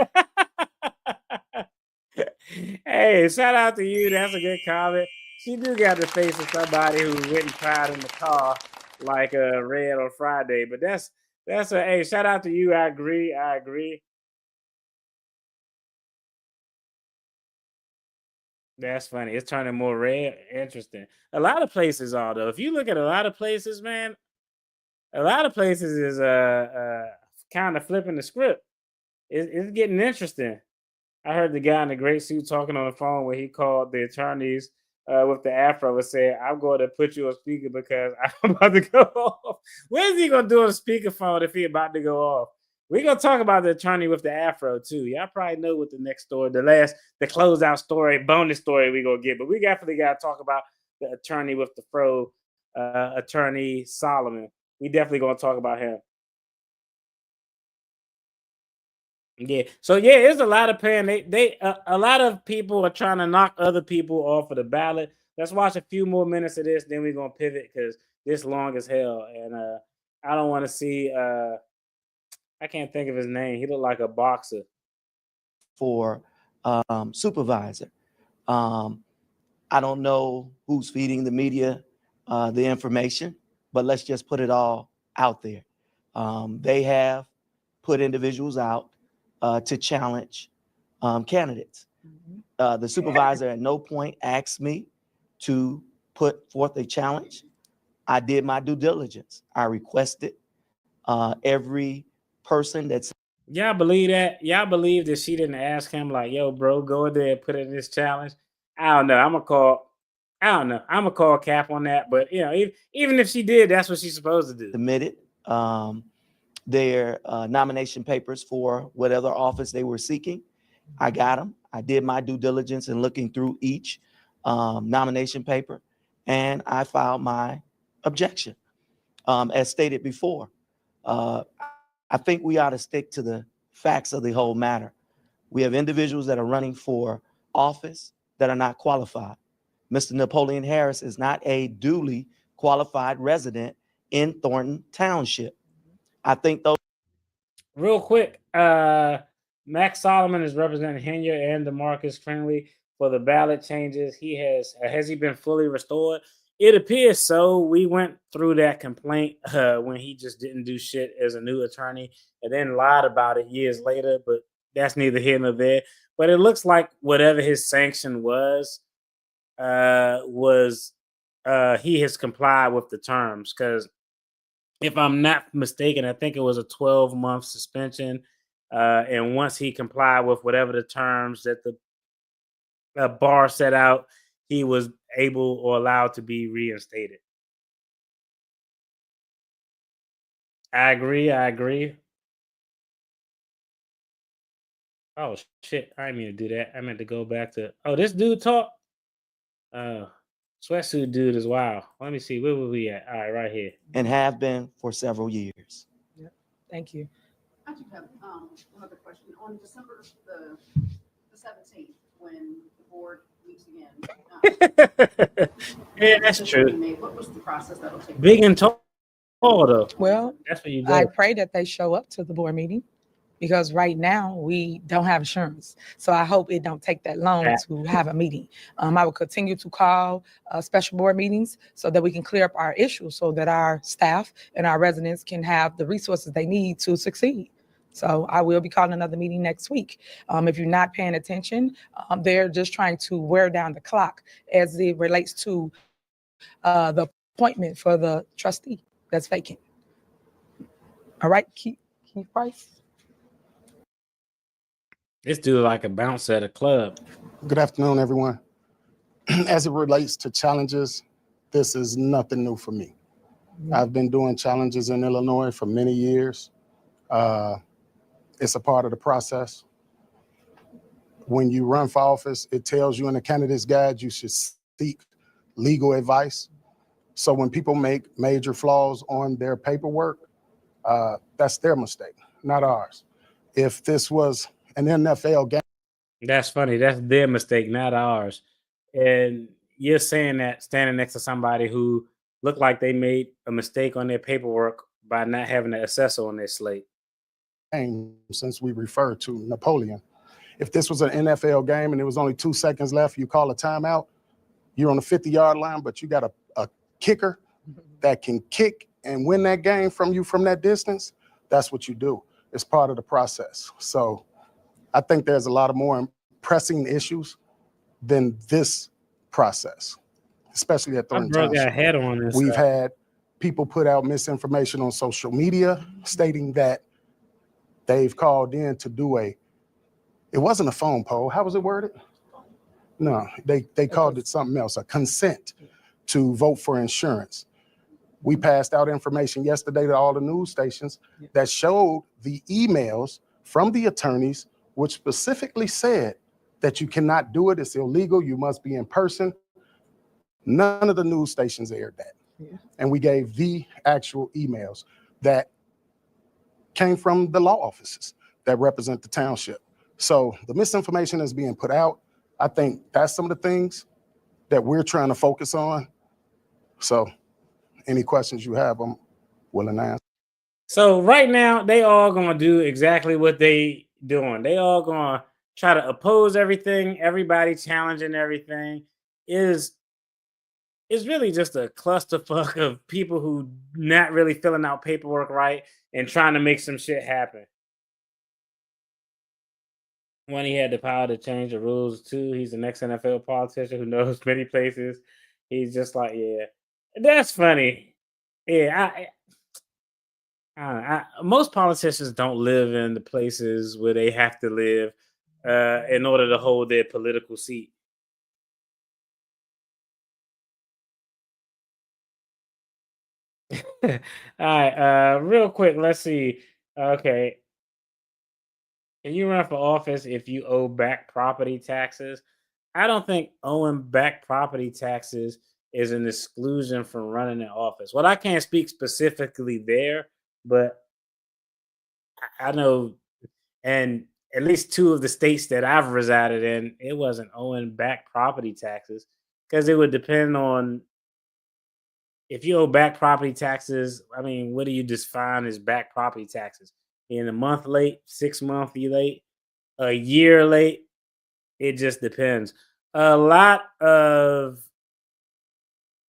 Hey, shout out to you. That's a good comment. She do got the face of somebody who went and cried in the car like Red on Friday. But that's hey, shout out to you. I agree. That's funny. It's turning more red. Interesting. A lot of places are though. If you look at a lot of places, man, a lot of places is kind of flipping the script. It's getting interesting. I heard the guy in the gray suit talking on the phone where he called the attorneys with the afro and said, "I'm going to put you on speaker because I'm about to go off." What is he going to do on the speakerphone if he about to go off? We're going to talk about the attorney with the afro too. Y'all probably know what the next story, the closeout story, bonus story we're going to get. But we definitely got to talk about the attorney with the fro, attorney Solomon. We definitely going to talk about him. Yeah. So yeah, there's a lot of paying. A lot of people are trying to knock other people off of the ballot. Let's watch a few more minutes of this, then we're gonna pivot because this long as hell, and I don't want to see. I can't think of his name. He looked like a boxer. For supervisor, I don't know who's feeding the media the information, but let's just put it all out there. They have put individuals out to challenge candidates. The supervisor at no point asked me to put forth a challenge. I did my due diligence. I requested every person that's. Y'all believe that? Y'all believe that she didn't ask him like, "Yo, bro, go in there and put in this challenge"? I don't know. I'm gonna call cap on that. But you know, even if she did, that's what she's supposed to do. Submitted their nomination papers for whatever office they were seeking. I got them. I did my due diligence in looking through each nomination paper, and I filed my objection. As stated before, I think we ought to stick to the facts of the whole matter. We have individuals that are running for office that are not qualified. Mr. Napoleon Harris is not a duly qualified resident in Thornton Township. I think those. Real quick, Max Solomon is representing Henyard and DeMarcus Friendly for the ballot changes. Has he been fully restored? It appears so. We went through that complaint when he just didn't do shit as a new attorney and then lied about it years later, but that's neither here nor there. But it looks like whatever his sanction was he has complied with the terms, because if I'm not mistaken, I think it was a 12-month suspension. And once he complied with whatever the terms that the bar set out, he was able or allowed to be reinstated. I agree. Oh shit! I didn't mean to do that. I meant to go back to. Oh, this dude talk. Sweatsuit dude is wild. Let me see. Where were we at? All right, right here. And have been for several years. Thank you. I do have one other question. On December the 17th, when the board meets again, Yeah, that's true. what was the process that'll take? Big and tall though. Well, That's what you I do. pray that they show up to the board meeting, because right now we don't have insurance. So I hope it don't take that long Yeah. to have a meeting. I will continue to call special board meetings so that we can clear up our issues, so that our staff and our residents can have the resources they need to succeed. So I will be calling another meeting next week. If you're not paying attention, they're just trying to wear down the clock as it relates to the appointment for the trustee that's vacant. All right, Keith Price. This dude like a bouncer at a club. Good afternoon, everyone. As it relates to challenges, this is nothing new for me. I've been doing challenges in Illinois for many years. It's a part of the process. When you run for office, it tells you in the candidate's guide you should seek legal advice. So when people make major flaws on their paperwork, that's their mistake, not ours. If this was an NFL game. That's funny. That's their mistake, not ours. And you're saying that standing next to somebody who looked like they made a mistake on their paperwork by not having an assessor on their slate. Since we refer to Napoleon, if this was an NFL game and there was only 2 seconds left, you call a timeout, you're on the 50-yard line, but you got a kicker that can kick and win that game from you from that distance, that's what you do. It's part of the process. So I think there's a lot of more pressing issues than this process, especially at Thornton Got Township. head on this. We've had people put out misinformation on social media stating that they've called in to do it wasn't a phone poll. How was it worded? No, they called it something else, a consent to vote for insurance. We passed out information yesterday to all the news stations that showed the emails from the attorneys, which specifically said that you cannot do it. It's illegal. You must be in person. None of the news stations aired that. Yeah. And we gave the actual emails that came from the law offices that represent the township. So the misinformation is being put out. I think that's some of the things that we're trying to focus on. So any questions you have, I'm willing to answer. So right now, they all gonna do exactly what they doing. They all gonna try to oppose everything. Everybody challenging everything. It's really just a clusterfuck of people who not really filling out paperwork right and trying to make some shit happen. When he had the power to change the rules too, he's the next NFL politician who knows many places. He's just like, yeah, that's funny. Yeah, most politicians don't live in the places where they have to live in order to hold their political seat. All right, real quick, let's see. Okay. Can you run for office if you owe back property taxes? I don't think owing back property taxes is an exclusion from running in office. Well, I can't speak specifically there, but I know, and at least 2 of the states that I've resided in, it wasn't owing back property taxes, because it would depend on if you owe back property taxes. I mean, what do you define as back property taxes? In a month late, 6 month late, a year late? It just depends. A lot of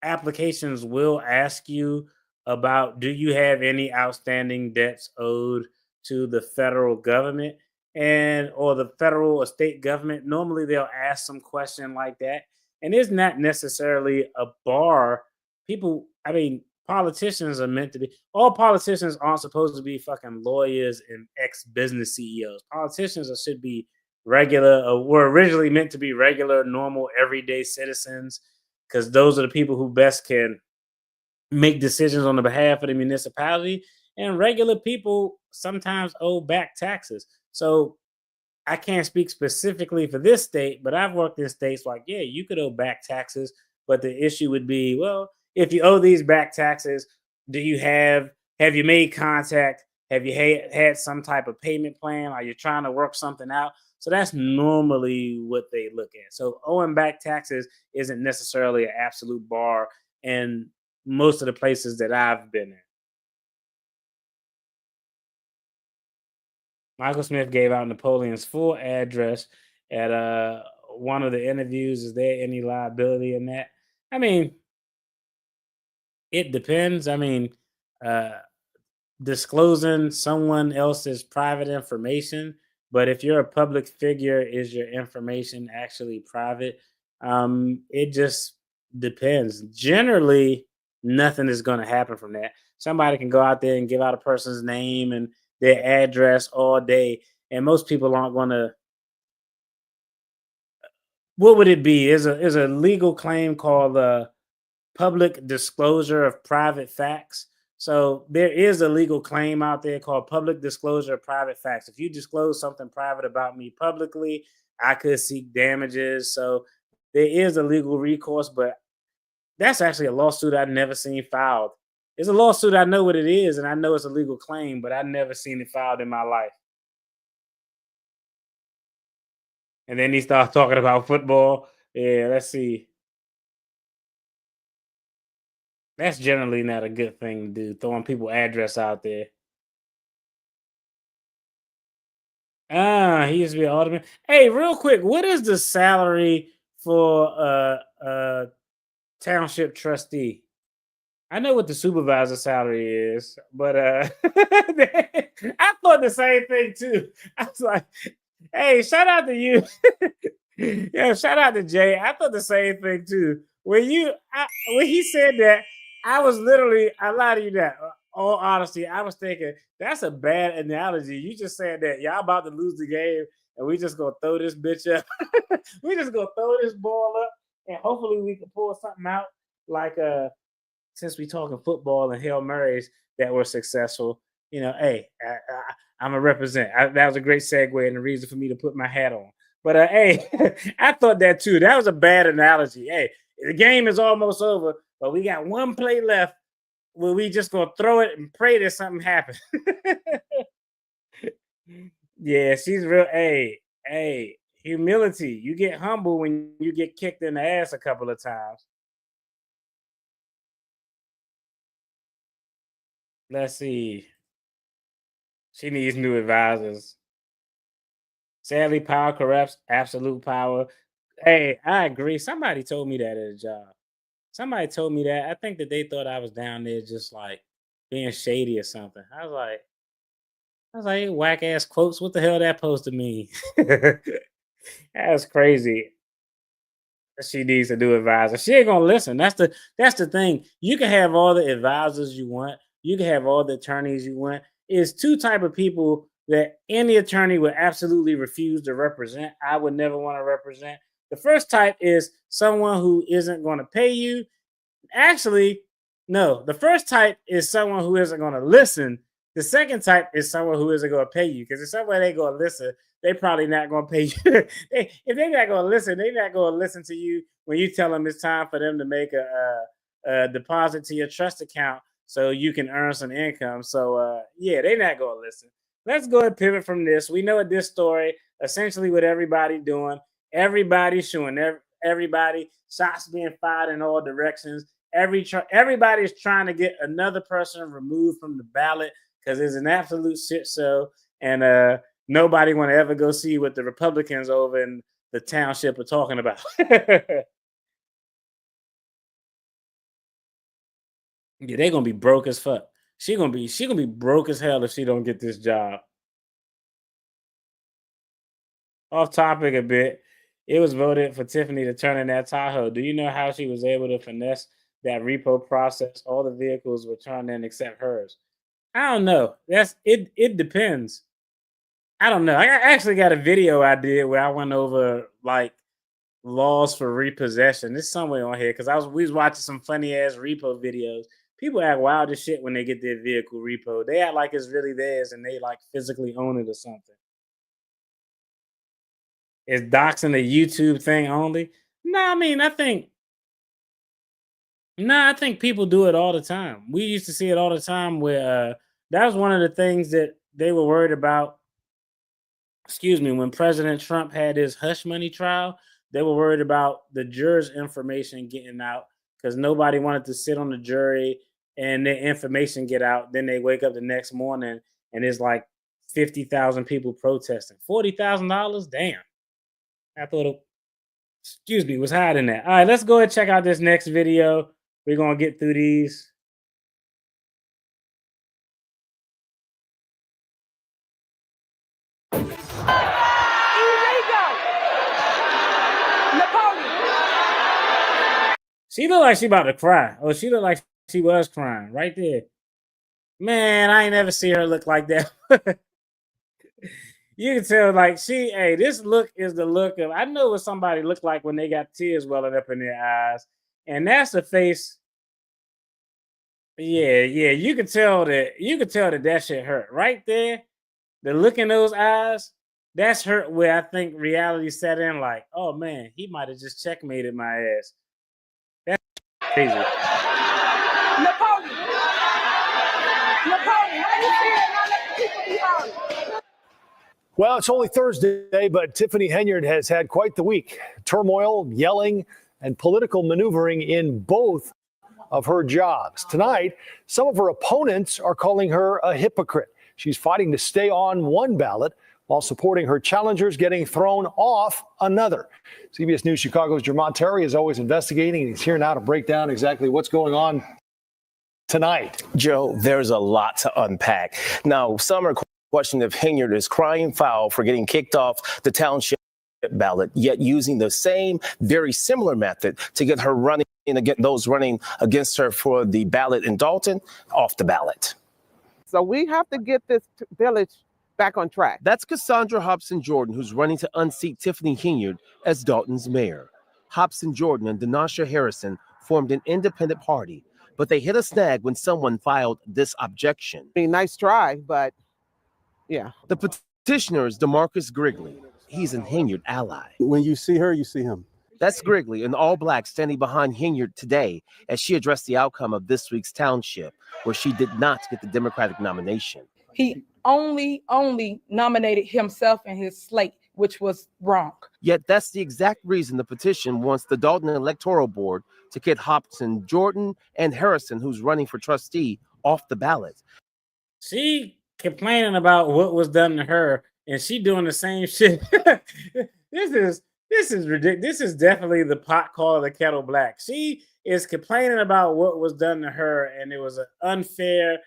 applications will ask you about, do you have any outstanding debts owed to the federal government and or the federal or state government. Normally they'll ask some question like that, and it's not necessarily a bar. People, I mean, politicians are meant to be, all politicians aren't supposed to be fucking lawyers and ex-business CEOs. Politicians should be regular, were originally meant to be regular, normal, everyday citizens, because those are the people who best can make decisions on the behalf of the municipality. And regular people sometimes owe back taxes. So I can't speak specifically for this state, but I've worked in states like, yeah, you could owe back taxes, but the issue would be, well, if you owe these back taxes, have you made contact? Have you had some type of payment plan? Are you trying to work something out? So that's normally what they look at. So owing back taxes isn't necessarily an absolute bar in most of the places that I've been in. Michael Smith gave out Napoleon's full address at one of the interviews. Is there any liability in that? I mean, it depends. I mean, disclosing someone else's private information, but if you're a public figure, is your information actually private? It just depends. Generally, nothing is going to happen from that. Somebody can go out there and give out a person's name and their address all day, and most people aren't going to. What would it be? Is a legal claim called public disclosure of private facts. So there is a legal claim out there called public disclosure of private facts. If you disclose something private about me publicly, I could seek damages. So there is a legal recourse, but that's actually a lawsuit I've never seen filed. It's a lawsuit, I know what it is, and I know it's a legal claim, but I've never seen it filed in my life. And then he starts talking about football. Yeah, let's see. That's generally not a good thing to do, throwing people address out there. He used to be an alderman. Hey, real quick, what is the salary for a township trustee? I know what the supervisor salary is, but I thought the same thing too. I was like, hey, shout out to you. Yeah, shout out to Jay. I thought the same thing too. When he said that, I was literally, I lied to you that. All honesty, I was thinking that's a bad analogy. You just said that y'all about to lose the game, and we just gonna throw this bitch up. We just gonna throw this ball up, and hopefully we can pull something out. Like since we talking football and Hail Marys that were successful, hey, I'm a represent. That was a great segue and the reason for me to put my hat on. But hey, I thought that too. That was a bad analogy. Hey, the game is almost over, but we got one play left where we just gonna throw it and pray that something happens. Yeah, she's real. Hey, humility. You get humble when you get kicked in the ass a couple of times. Let's see. She needs new advisors. Sadly, power corrupts. Absolute power. Hey, I agree. Somebody told me that at a job. Somebody told me that. I think that they thought I was down there just like being shady or something. I was like, whack ass quotes. What the hell that supposed to mean? That's crazy. She needs a new advisor. She ain't gonna listen. That's the thing. You can have all the advisors you want. You can have all the attorneys you want. It's two type of people that any attorney would absolutely refuse to represent. I would never want to represent. The first type is someone who isn't going to pay you. Actually, no. The first type is someone who isn't going to listen. The second type is someone who isn't going to pay you. Because if somebody ain't going to listen, they probably not going to pay you. If they're not going to listen, they're not going to listen to you when you tell them it's time for them to make a deposit to your trust account so you can earn some income. So, yeah, they're not going to listen. Let's go and pivot from this. We know at this story, essentially what everybody doing. Everybody showing everybody, shots being fired in all directions. Everybody's trying to get another person removed from the ballot because it's an absolute shit show. And nobody want to ever go see what the Republicans over in the township are talking about. Yeah, they're gonna be broke as fuck. She gonna be broke as hell if she don't get this job. Off topic a bit. It was voted for Tiffany to turn in that Tahoe. Do you know how she was able to finesse that repo process? All the vehicles were turned in except hers. I don't know. That's it. It depends. I don't know. I actually got a video I did where I went over like laws for repossession. It's somewhere on here because we was watching some funny ass repo videos. People act wild as shit when they get their vehicle repo. They act like it's really theirs and they like physically own it or something. Is doxing a YouTube thing only? No, I mean I think people do it all the time. We used to see it all the time where that was one of the things that they were worried about. Excuse me, when President Trump had his hush money trial, they were worried about the jurors' information getting out because nobody wanted to sit on the jury and their information get out. Then they wake up the next morning and it's like 50,000 people protesting. $40,000? Damn. I thought it was hiding that. All right, let's go ahead and check out this next video. We're going to get through these. She looked like she about to cry. Oh, she looked like she was crying right there. Man, I ain't never seen her look like that. You can tell, like, this look is the look of, I know what somebody looked like when they got tears welling up in their eyes. And that's the face. Yeah, you can tell that shit hurt. Right there, the look in those eyes, that's hurt where I think reality set in, like, oh man, he might have just checkmated my ass. That's crazy. Napoleon, how you feel? Now let the people be honest. Well, it's only Thursday, but Tiffany Henyard has had quite the week. Turmoil, yelling, and political maneuvering in both of her jobs. Tonight, some of her opponents are calling her a hypocrite. She's fighting to stay on one ballot while supporting her challengers getting thrown off another. CBS News Chicago's Jermont Terry is always investigating, and he's here now to break down exactly what's going on tonight. Joe, there's a lot to unpack. Now, some are questioning if Henyard is crying foul for getting kicked off the township ballot, yet using the same very similar method to get her running and get those running against her for the ballot in Dalton off the ballot. So we have to get this village back on track. That's Cassandra Hobson Jordan, who's running to unseat Tiffany Henyard as Dalton's mayor. Hobson Jordan and Denasha Harrison formed an independent party, but they hit a snag when someone filed this objection. I mean, nice try, but yeah. The petitioner is DeMarcus Grigley. He's an Henyard ally. When you see her, you see him. That's Grigley, an all-black standing behind Henyard today as she addressed the outcome of this week's township, where she did not get the Democratic nomination. He only nominated himself and his slate, which was wrong. Yet that's the exact reason the petition wants the Dalton Electoral Board to get Hobson Jordan and Harrison, who's running for trustee, off the ballot. She complaining about what was done to her, and she doing the same shit. This is ridiculous. This is definitely the pot calling the kettle black. She is complaining about what was done to her, and it was an unfair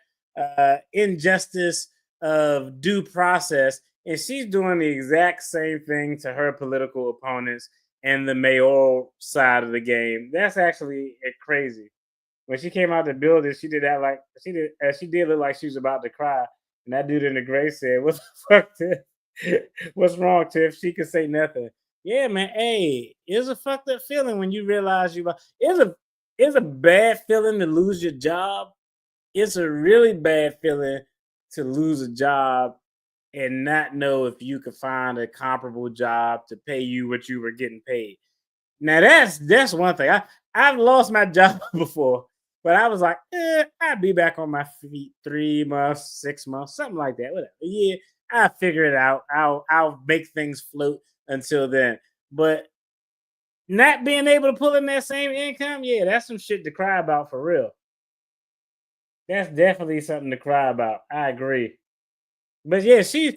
injustice of due process, and she's doing the exact same thing to her political opponents and the mayoral side of the game. That's actually crazy. When she came out the building, she did that like she did look like she was about to cry. And that dude in the gray said, "What the fuck, Tiff? What's wrong, Tiff?" She could say nothing. Yeah, man. Hey, it's a fucked up feeling when you realize it's a bad feeling to lose your job. It's a really bad feeling to lose a job and not know if you could find a comparable job to pay you what you were getting paid. Now that's one thing. I've lost my job before, but I was like, I'll be back on my feet 3 months, 6 months, something like that. Whatever. Yeah, I'll figure it out. I'll make things float until then. But not being able to pull in that same income, yeah, that's some shit to cry about for real. That's definitely something to cry about. I agree. But yeah, she's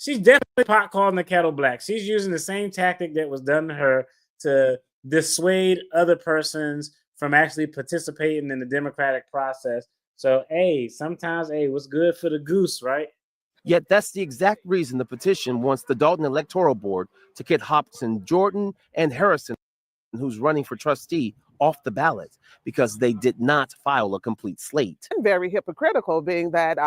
definitely pot calling the kettle black. She's using the same tactic that was done to her to dissuade other persons from actually participating in the democratic process. So, hey, sometimes, hey, what's good for the goose, right? Yet that's the exact reason the petition wants the Dalton Electoral Board to get Hobson, Jordan, and Harrison, who's running for trustee, off the ballot because they did not file a complete slate. Very hypocritical, being that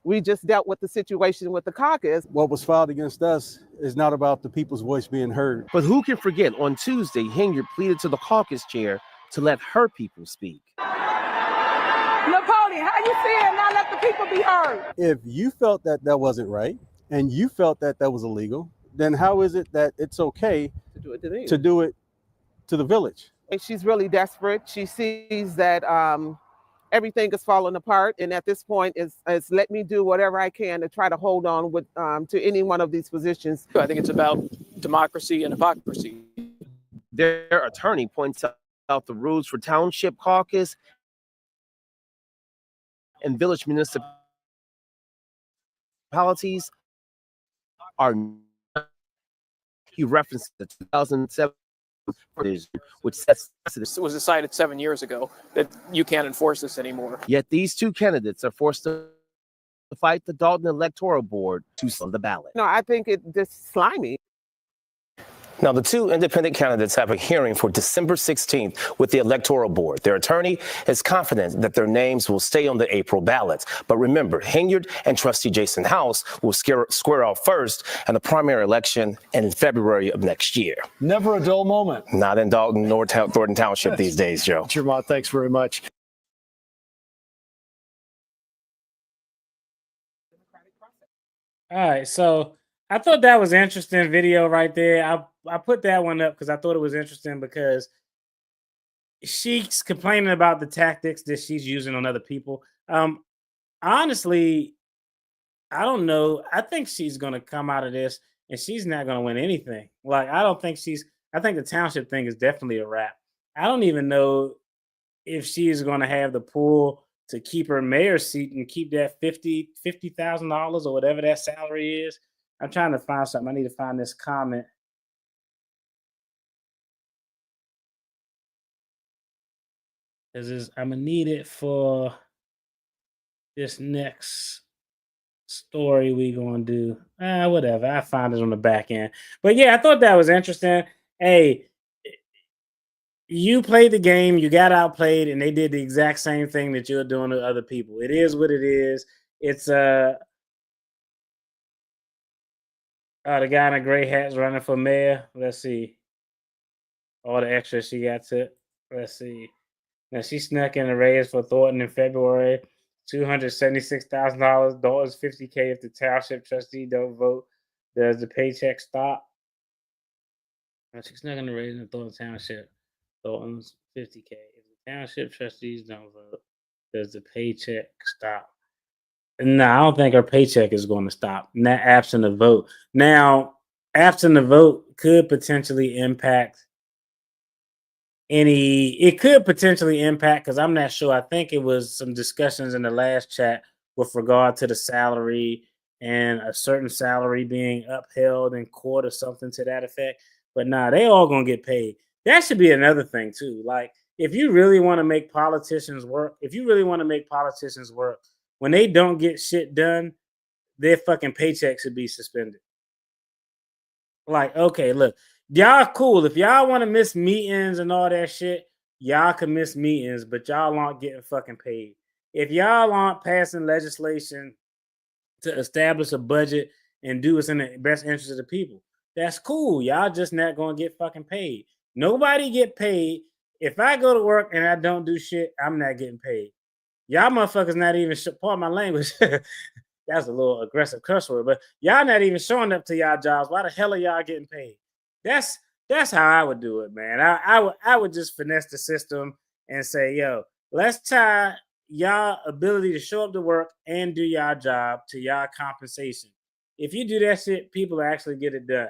we just dealt with the situation with the caucus. What was filed against us is not about the people's voice being heard. But who can forget on Tuesday, Henyard pleaded to the caucus chair to let her people speak. Napoleon, how you saying not let the people be heard? If you felt that that wasn't right and you felt that that was illegal, then how is it that it's okay To do it to them. to do it to the village? And she's really desperate. She sees that everything is falling apart, and at this point, is let me do whatever I can to try to hold on with to any one of these positions. I think it's about democracy and hypocrisy. Their attorney points out the rules for township caucus and village municipalities are. He referenced the 2007 provision, which sets This was decided 7 years ago that you can't enforce this anymore. Yet these two candidates are forced to fight the Dalton Electoral Board to sell the ballot. No, I think it just slimy. Now, the two independent candidates have a hearing for December 16th with the Electoral Board. Their attorney is confident that their names will stay on the April ballot. But remember, Henyard and Trustee Jason House will square off first in the primary election in February of next year. Never a dull moment. Not in Dalton nor Thornton Township these days, Joe. Jermont, thanks very much. All right, so I thought that was interesting video right there. I put that one up because I thought it was interesting because she's complaining about the tactics that she's using on other people. Honestly, I don't know. I think she's gonna come out of this and she's not gonna win anything. Like, I think the township thing is definitely a wrap. I don't even know if she's gonna have the pull to keep her mayor's seat and keep that $50,000 or whatever that salary is. I'm trying to find something. I need to find this comment. I'm gonna need it for this next story we gonna do. Whatever. I found it on the back end. But yeah, I thought that was interesting. Hey, you played the game, you got outplayed, and they did the exact same thing that you're doing to other people. It is what it is. It's the guy in a gray hat's running for mayor. Let's see. All the extras she got to. Let's see. Now she snuck in a raise for Thornton in February. $276,000. Dalton's $50K if the township trustee don't vote. Does the paycheck stop? Now she snuck in a raise in Thornton Township. Thornton's $50K. If the township trustees don't vote, does the paycheck stop? No, I don't think her paycheck is going to stop. Not absent a vote. Now, absent a vote could potentially impact because I'm not sure. I think it was some discussions in the last chat with regard to the salary and a certain salary being upheld in court or something to that effect. But nah, they all gonna get paid. That should be another thing too. Like, if you really want to make politicians work, when they don't get shit done, their fucking paycheck should be suspended. Like, okay, look, y'all cool. If y'all want to miss meetings and all that shit, y'all can miss meetings, but y'all aren't getting fucking paid. If y'all aren't passing legislation to establish a budget and do what's in the best interest of the people, that's cool. Y'all just not going to get fucking paid. Nobody get paid. If I go to work and I don't do shit, I'm not getting paid. Y'all motherfuckers not even, pardon my language, that's a little aggressive curse word, but y'all not even showing up to y'all jobs. Why the hell are y'all getting paid? That's how I would do it, man. I would just finesse the system and say, yo, let's tie y'all ability to show up to work and do y'all job to y'all compensation. If you do that shit, people actually get it done.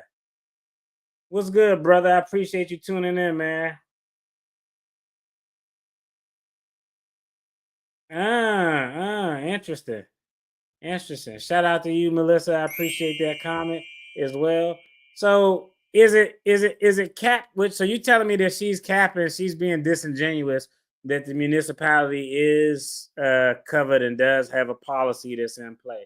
What's good, brother? I appreciate you tuning in, man. Interesting. Shout out to you, Melissa. I appreciate that comment as well. So Is it cap? Which, so you telling me that she's capping, she's being disingenuous, that the municipality is covered and does have a policy that's in play?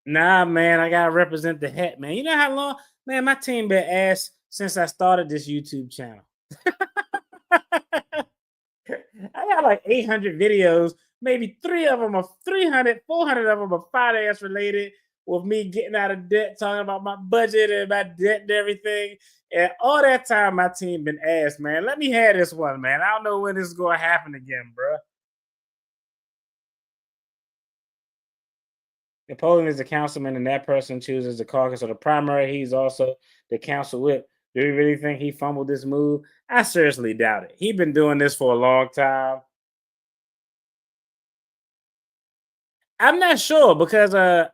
Nah, man, I gotta represent the het, man. You know how long, man, my team been ass since I started this YouTube channel. I got like 800 videos, maybe 300, 400 of them are finance related, with me getting out of debt, talking about my budget and my debt and everything. And all that time, my team been ass, man. Let me have this one, man. I don't know when this is going to happen again, bro. The polling is the councilman, and that person chooses the caucus or the primary. He's also the council whip. Do you really think he fumbled this move? I seriously doubt it. He's been doing this for a long time. I'm not sure, because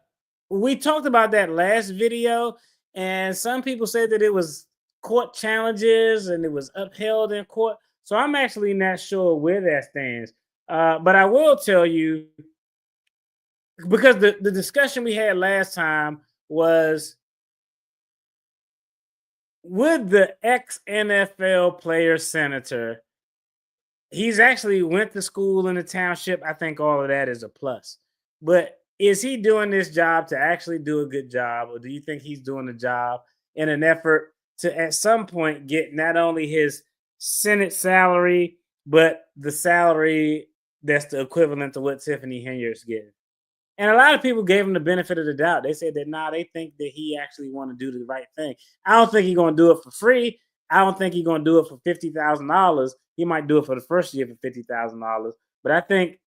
we talked about that last video, and some people said that it was court challenges and it was upheld in court. So I'm actually not sure where that stands. But I will tell you, because the discussion we had last time was, would the ex-NFL player senator, he's actually went to school in the township. I think all of that is a plus. But is he doing this job to actually do a good job, or do you think he's doing the job in an effort to at some point get not only his Senate salary, but the salary that's the equivalent to what Tiffany Henyard's getting? And a lot of people gave him the benefit of the doubt. They said that, they think that he actually want to do the right thing. I don't think he's going to do it for free. I don't think he's going to do it for $50,000. He might do it for the first year for $50,000. But I think,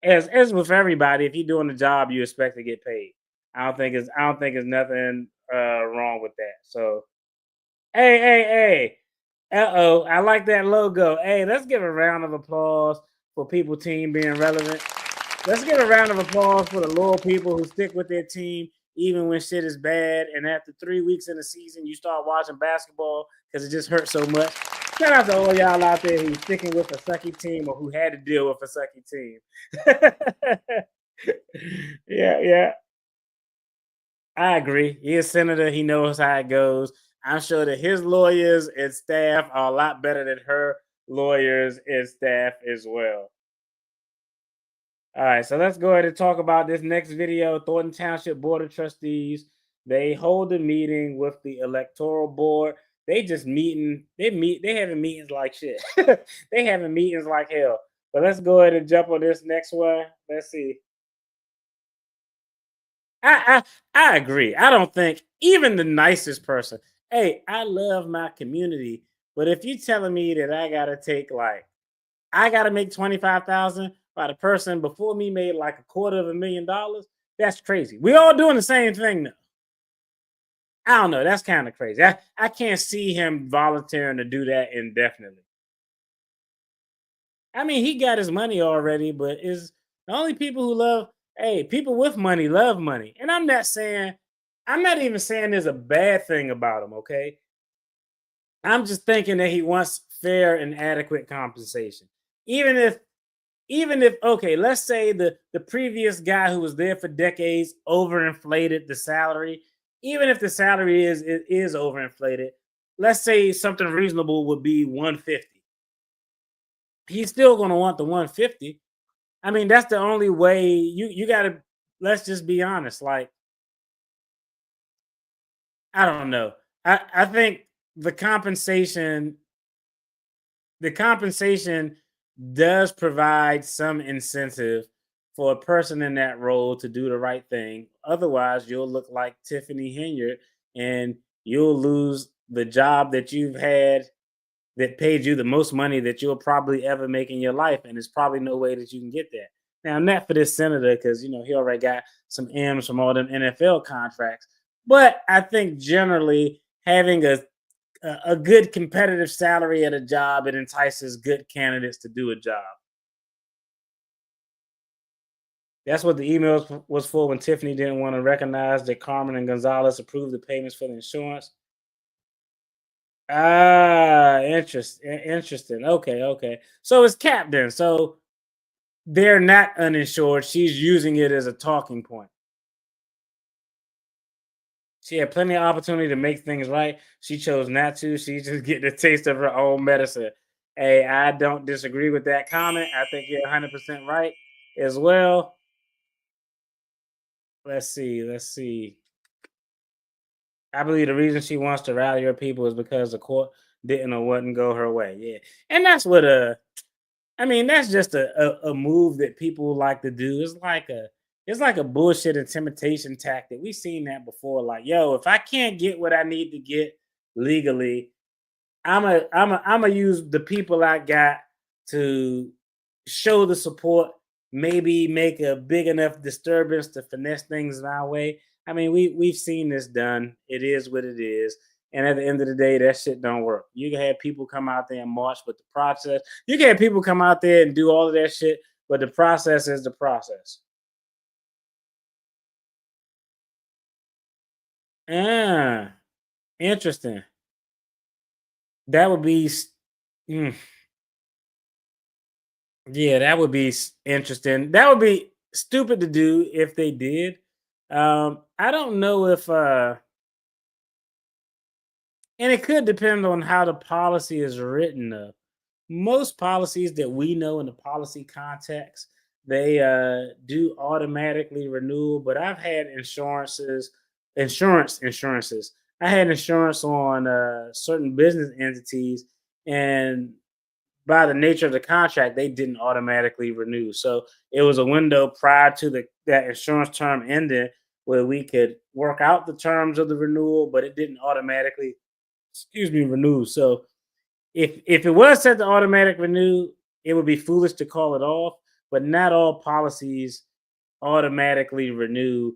as with everybody, if you're doing the job, you expect to get paid. I don't think it's nothing wrong with that. So, hey. I like that logo. Hey, let's give a round of applause for people team being relevant. Let's give a round of applause for the loyal people who stick with their team even when shit is bad. And after 3 weeks in the season, you start watching basketball because it just hurts so much. Shout out to all y'all out there who's sticking with a sucky team or who had to deal with a sucky team. Yeah. I agree. He's a senator. He knows how it goes. I'm sure that his lawyers and staff are a lot better than her lawyers and staff as well. All right, so let's go ahead and talk about this next video. Thornton Township Board of Trustees, they hold a meeting with the electoral board. They just meeting, they having meetings like shit. They having meetings like hell. But let's go ahead and jump on this next one. Let's see. I agree. I don't think even the nicest person, hey, I love my community, but if you're telling me that I gotta make 25,000 while the person before me made like $250,000, that's crazy. We all doing the same thing though. I don't know. That's kind of crazy. I can't see him volunteering to do that indefinitely. I mean, he got his money already, but is the only people who love, hey, people with money love money. And I'm not even saying there's a bad thing about him, okay? I'm just thinking that he wants fair and adequate compensation. Even if, okay, let's say the previous guy who was there for decades overinflated the salary. Even if the salary is overinflated, let's say something reasonable would be 150. He's still going to want the 150. I mean, that's the only way you got to, let's just be honest. Like, I don't know. I think the compensation does provide some incentive for a person in that role to do the right thing. Otherwise, you'll look like Tiffany Henyard and you'll lose the job that you've had that paid you the most money that you'll probably ever make in your life. And there's probably no way that you can get that. Now, not for this senator, because, he already got some M's from all them NFL contracts. But I think generally having a good competitive salary at a job, it entices good candidates to do a job. That's what the email was for when Tiffany didn't want to recognize that Carmen and Gonzalez approved the payments for the insurance. Interesting. Okay. So it's capped then. So they're not uninsured. She's using it as a talking point. She had plenty of opportunity to make things right. She chose not to. She just getting a taste of her own medicine. Hey, I don't disagree with that comment. I think you're 100% right as well. Let's see. I believe the reason she wants to rally her people is because the court didn't or wouldn't go her way. Yeah. And that's what that's just a move that people like to do. It's like a bullshit intimidation tactic. We've seen that before. Like, yo, if I can't get what I need to get legally, I'm a use the people I got to show the support. Maybe make a big enough disturbance to finesse things my way. I mean, we've seen this done. It is what it is. And at the end of the day, that shit don't work. You can have people come out there and march, but the process, you can have people come out there and do all of that shit, but the process is the process. Ah, interesting. That would be, mm, yeah, that would be interesting. That would be stupid to do if they did. I don't know if, and it could depend on how the policy is written. Most policies that we know in the policy context, they do automatically renew. But I've had insurances. I had insurance on certain business entities, and by the nature of the contract, they didn't automatically renew. So it was a window prior to that insurance term ending where we could work out the terms of the renewal, but it didn't automatically, renew. So if it was set to automatic renew, it would be foolish to call it off. But not all policies automatically renew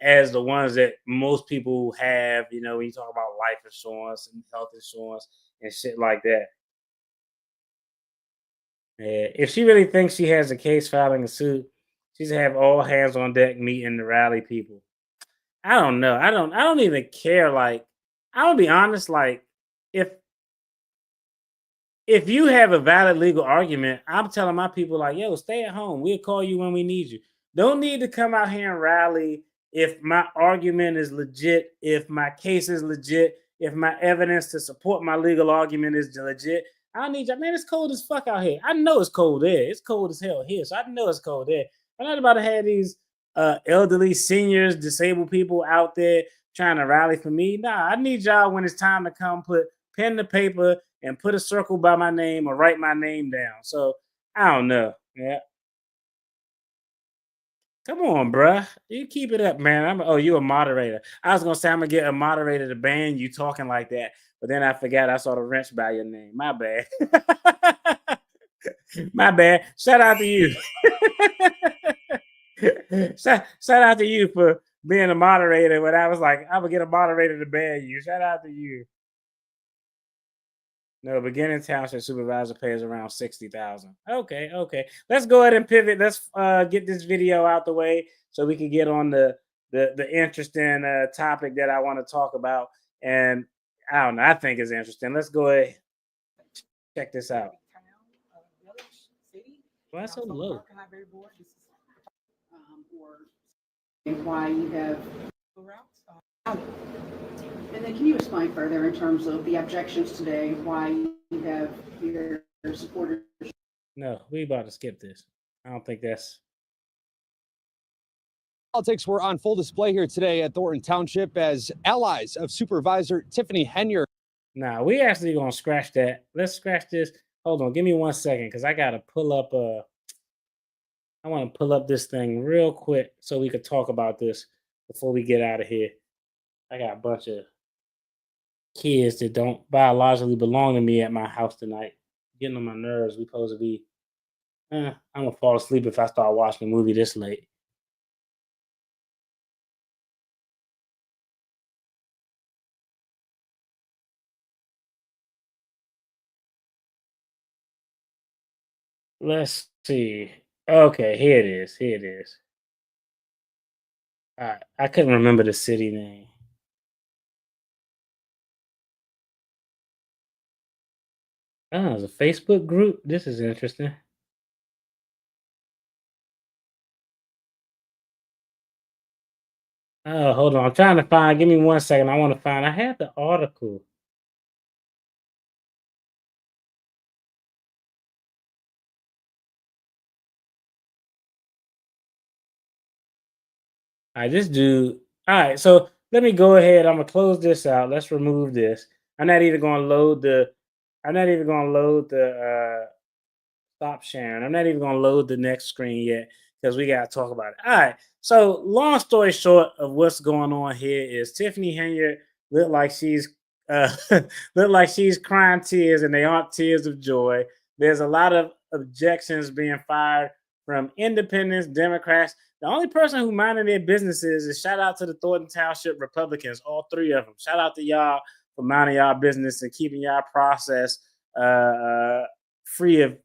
as the ones that most people have. You know, when you talk about life insurance and health insurance and shit like that. Yeah, if she really thinks she has a case filing a suit, she's have all hands on deck meeting to rally people. I don't know. I don't even care. Like, I'll be honest, like, if if you have a valid legal argument, I'm telling my people like, yo, stay at home. We'll call you when we need you. Don't need to come out here and rally if my argument is legit, if my case is legit, if my evidence to support my legal argument is legit. I don't need you. Man, it's cold as fuck out here. I know it's cold there. It's cold as hell here. So I know it's cold there. I'm not about to have these elderly, seniors, disabled people out there trying to rally for me. Nah, I need y'all when it's time to come put pen to paper and put a circle by my name or write my name down. So I don't know. Yeah. Come on, bruh. You keep it up, man. You a moderator. I was gonna say I'm gonna get a moderator to ban you talking like that, but then I forgot I saw the wrench by your name. My bad. My bad. Shout out to you. shout out to you for being a moderator. But I was like, I'm gonna get a moderator to ban you. Shout out to you. No, beginning township supervisor pays around 60,000. Okay. Let's go ahead and pivot. Let's get this video out the way so we can get on the interesting topic that I want to talk about. And I don't know, I think it's interesting. Let's go ahead, check this out. Why so low? Or why you have. And then can you explain further in terms of the objections today, why you have your supporters? No, we about to skip this. I don't think that's. Politics were on full display here today at Thornton Township as allies of Supervisor Tiffany Henyard. Nah, we actually gonna scratch that. Let's scratch this. Hold on, give me 1 second because I gotta pull up. I want to pull up this thing real quick so we could talk about this before we get out of here. I got a bunch of kids that don't biologically belong to me at my house tonight. Getting on my nerves. We supposed to be. I'm gonna fall asleep if I start watching a movie this late. Let's see. Okay, here it is. Here it is. All right, I couldn't remember the city name. Oh, it's a Facebook group. This is interesting. Oh, hold on. I'm trying to find. Give me 1 second. I want to find. I had the article. All right, this dude. All right, so let me go ahead. I'm gonna close this out. Let's remove this. I'm not even gonna load the. I'm not even gonna load the. Stop sharing. I'm not even gonna load the next screen yet because we gotta talk about it. All right. So long story short of what's going on here is Tiffany Henyard look like she's look like she's crying tears, and they aren't tears of joy. There's a lot of objections being fired from independents, Democrats. The only person who minded their businesses is shout out to the Thornton Township Republicans, all three of them. Shout out to y'all for minding y'all business and keeping y'all process free of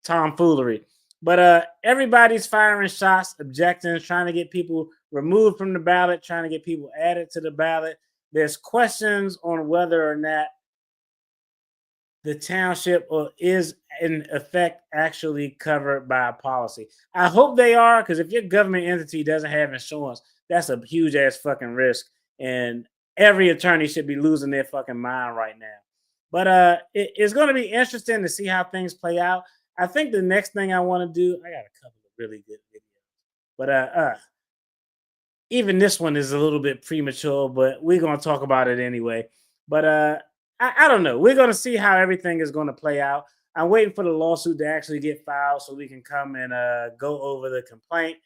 tomfoolery. But everybody's firing shots, objecting, trying to get people removed from the ballot, trying to get people added to the ballot. There's questions on whether or not the township is in effect actually covered by a policy. I hope they are, because if your government entity doesn't have insurance, that's a huge ass fucking risk, and every attorney should be losing their fucking mind right now. But it's going to be interesting to see how things play out. I think the next thing I want to do, I got a couple of really good videos, but even this one is a little bit premature, but we're going to talk about it anyway. But I don't know. We're going to see how everything is going to play out. I'm waiting for the lawsuit to actually get filed so we can come and go over the complaint,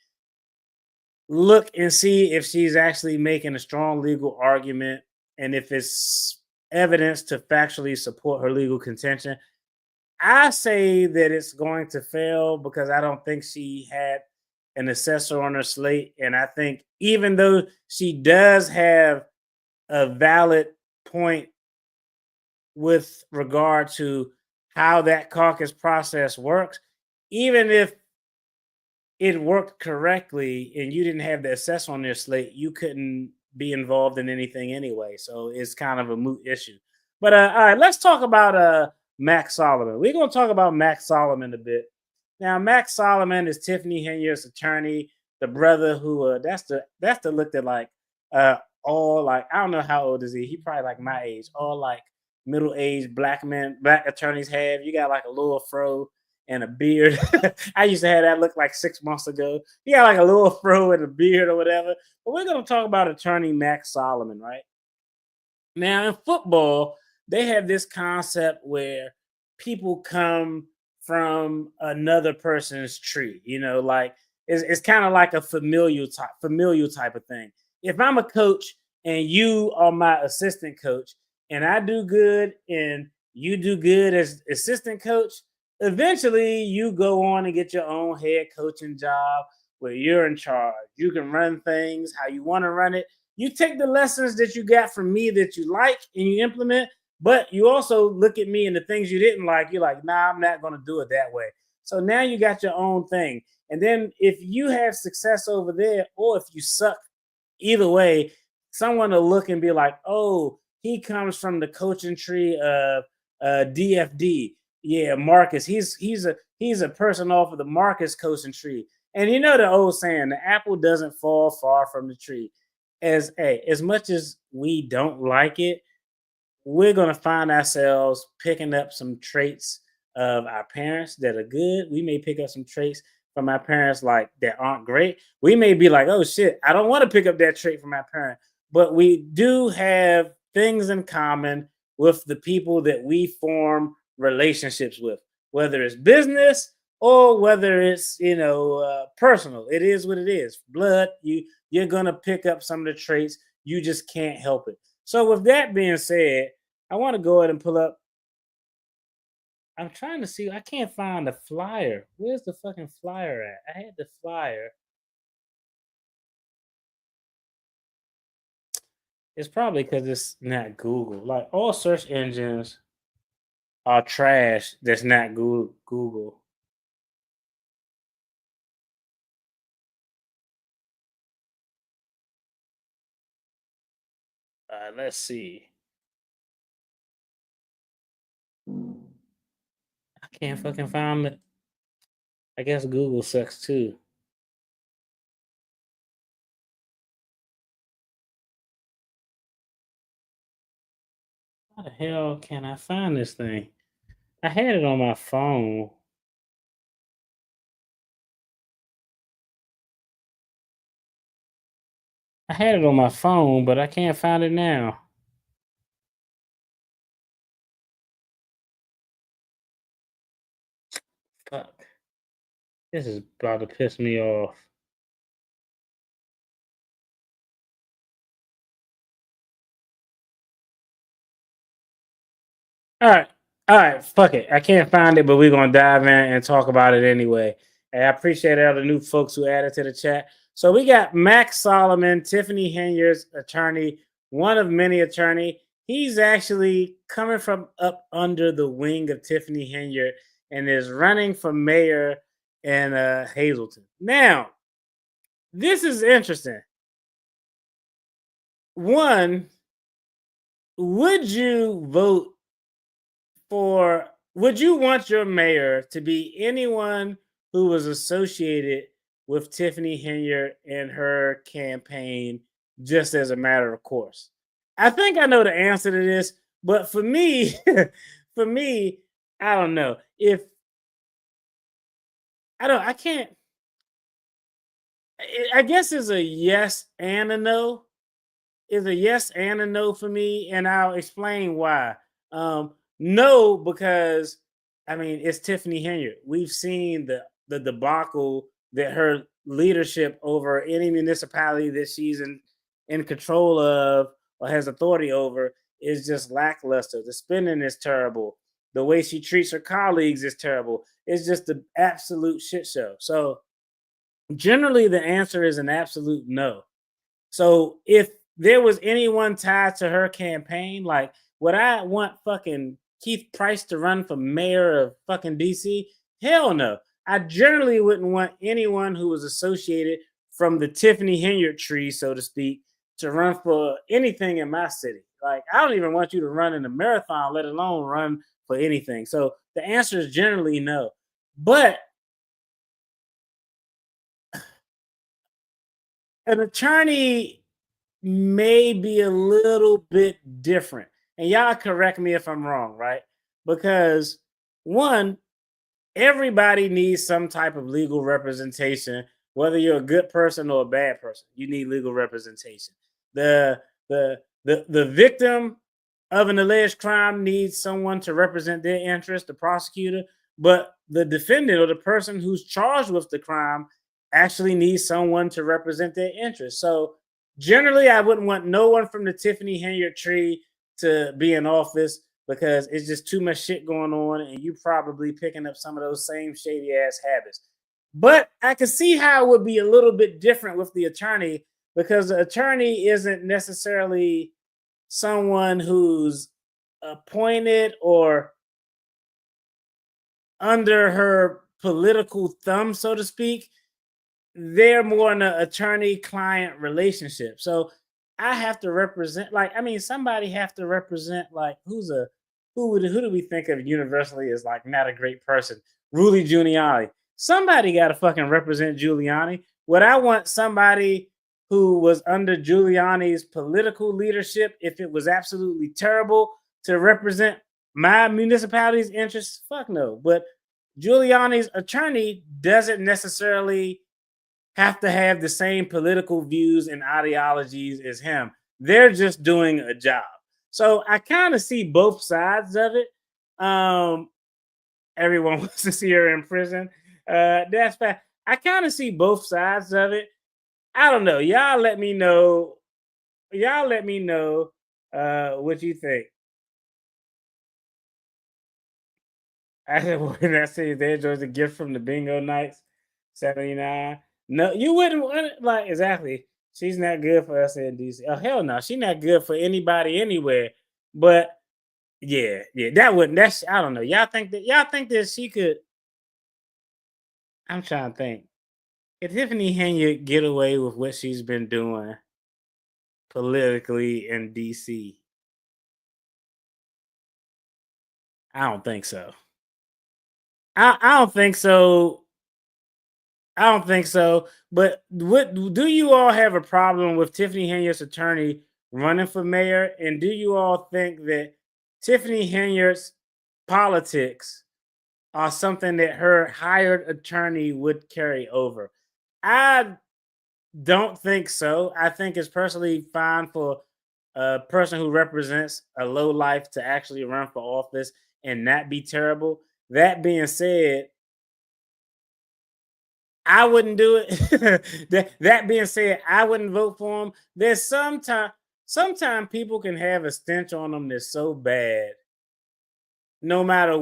look and see if she's actually making a strong legal argument and if it's evidence to factually support her legal contention. I say that it's going to fail because I don't think she had an assessor on her slate. And I think even though she does have a valid point with regard to how that caucus process works, even if it worked correctly and you didn't have the assessor on your slate, you couldn't be involved in anything anyway. So it's kind of a moot issue. But all right, let's talk about Max Solomon. We're going to talk about Max Solomon a bit. Now, Max Solomon is Tiffany Henyard's attorney, the brother who that's the look that like all like I don't know how old is he? He probably like my age, all like middle-aged black attorneys have. You got like a little fro and a beard. I used to have that look like 6 months ago. He got like a little fro and a beard or whatever. But we're going to talk about attorney Max Solomon, right? Now, in football, they have this concept where people come from another person's tree. You know, like it's kind of like a familial type of thing. If I'm a coach and you are my assistant coach, and I do good and you do good as assistant coach, eventually you go on and get your own head coaching job where you're in charge. You can run things how you want to run it. You take the lessons that you got from me that you like and you implement, but you also look at me and the things you didn't like, you're like, nah, I'm not going to do it that way. So now you got your own thing. And then if you have success over there, or if you suck, either way, someone will look and be like, oh, he comes from the coaching tree of DFD. Yeah, Marcus. He's a person off of the Marcus coaching tree. And you know the old saying, the apple doesn't fall far from the tree. As much as we don't like it, we're gonna find ourselves picking up some traits of our parents that are good. We may pick up some traits from our parents like that aren't great. We may be like, oh shit, I don't want to pick up that trait from my parent. But we do have things in common with the people that we form relationships with, whether it's business or whether it's personal. It is what it is. Blood, you're gonna pick up some of the traits. You just can't help it. So with that being said, I want to go ahead and pull up. I'm trying to see. I can't find the flyer. Where's the fucking flyer at? I had the flyer. It's probably because it's not Google. Like all search engines are trash. That's not Google. Let's see. I can't fucking find it. I guess Google sucks too. How the hell can I find this thing? I had it on my phone. I had it on my phone, but I can't find it now. Fuck. This is about to piss me off. All right, fuck it. I can't find it, but we're gonna dive in and talk about it anyway. And I appreciate all the new folks who added to the chat. So we got Max Solomon, Tiffany Henyard's attorney, one of many attorney. He's actually coming from up under the wing of Tiffany Henyard and is running for mayor in Hazleton. Now, this is interesting. One, would you vote for, would you want your mayor to be anyone who was associated with Tiffany Henyard and her campaign just as a matter of course? I think I know the answer to this, but for me, for me, I don't know. If I can't, I guess it's a yes and a no. Is a yes and a no for me, and I'll explain why. No, because I mean it's Tiffany Henyard. We've seen the debacle that her leadership over any municipality that she's in control of or has authority over is just lackluster. The spending is terrible. The way she treats her colleagues is terrible. It's just the absolute shit show. So generally, the answer is an absolute no. So if there was anyone tied to her campaign, like would I want fucking Keith Price to run for mayor of fucking DC? Hell no. I generally wouldn't want anyone who was associated from the Tiffany Henyard tree, so to speak, to run for anything in my city. Like I don't even want you to run in a marathon, let alone run for anything. So the answer is generally no. But an attorney may be a little bit different. And y'all correct me if I'm wrong, right? Because one, everybody needs some type of legal representation, whether you're a good person or a bad person. You need legal representation. The victim of an alleged crime needs someone to represent their interest, the prosecutor, but the defendant or the person who's charged with the crime actually needs someone to represent their interest. So generally, I wouldn't want no one from the Tiffany Henyard tree to be in office because it's just too much shit going on, and you probably picking up some of those same shady ass habits. But I can see how it would be a little bit different with the attorney because the attorney isn't necessarily someone who's appointed or under her political thumb, so to speak. They're more in an attorney-client relationship. So I have to represent, like, I mean, somebody have to represent, like, who do we think of universally as like not a great person? Rudy Giuliani. Somebody got to fucking represent Giuliani. Would I want somebody who was under Giuliani's political leadership, if it was absolutely terrible, to represent my municipality's interests? Fuck no. But Giuliani's attorney doesn't necessarily have to have the same political views and ideologies as him. They're just doing a job. So I kind of see both sides of it. Everyone wants to see her in prison. That's fact. I kind of see both sides of it. I don't know. Y'all let me know. Y'all let me know what you think. I said, when I say there was a gift from the bingo nights, 79. No, you wouldn't want it. Like, exactly. She's not good for us in DC. Oh, hell no. She's not good for anybody anywhere. But yeah, that's, I don't know. Y'all think that she could, I'm trying to think. If Tiffany Henyard get away with what she's been doing politically in DC? I don't think so. I don't think so. I don't think so. But what do you all have a problem with Tiffany Henyard's attorney running for mayor? And do you all think that Tiffany Henyard's politics are something that her hired attorney would carry over. I don't think so. I think it's personally fine for a person who represents a low life to actually run for office and not be terrible. That being said, I wouldn't do it. that being said, I wouldn't vote for him. There's sometimes people can have a stench on them that's so bad. No matter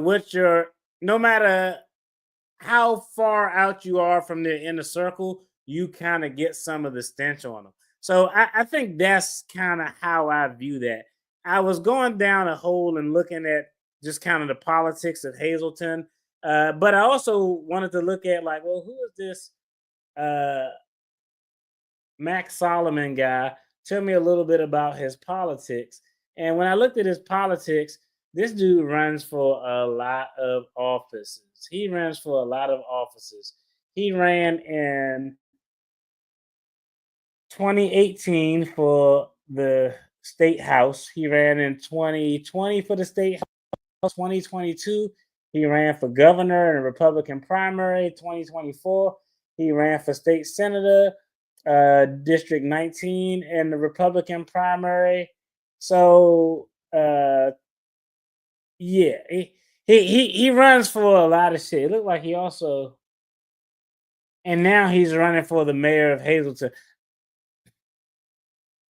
how far out you are from their inner circle, you kind of get some of the stench on them. So I think that's kind of how I view that. I was going down a hole and looking at just kind of the politics of Hazleton, but I also wanted to look at like, well, who is this Max Solomon guy? Tell me a little bit about his politics. And when I looked at his politics, this dude runs for a lot of offices. He runs for a lot of offices. He ran in 2018 for the state house. He ran in 2020 for the state house. 2022, he ran for governor in a Republican primary. 2024, he ran for state senator, District 19 in the Republican primary. So, yeah, he runs for a lot of shit. It looked like he also, and now he's running for the mayor of Hazleton.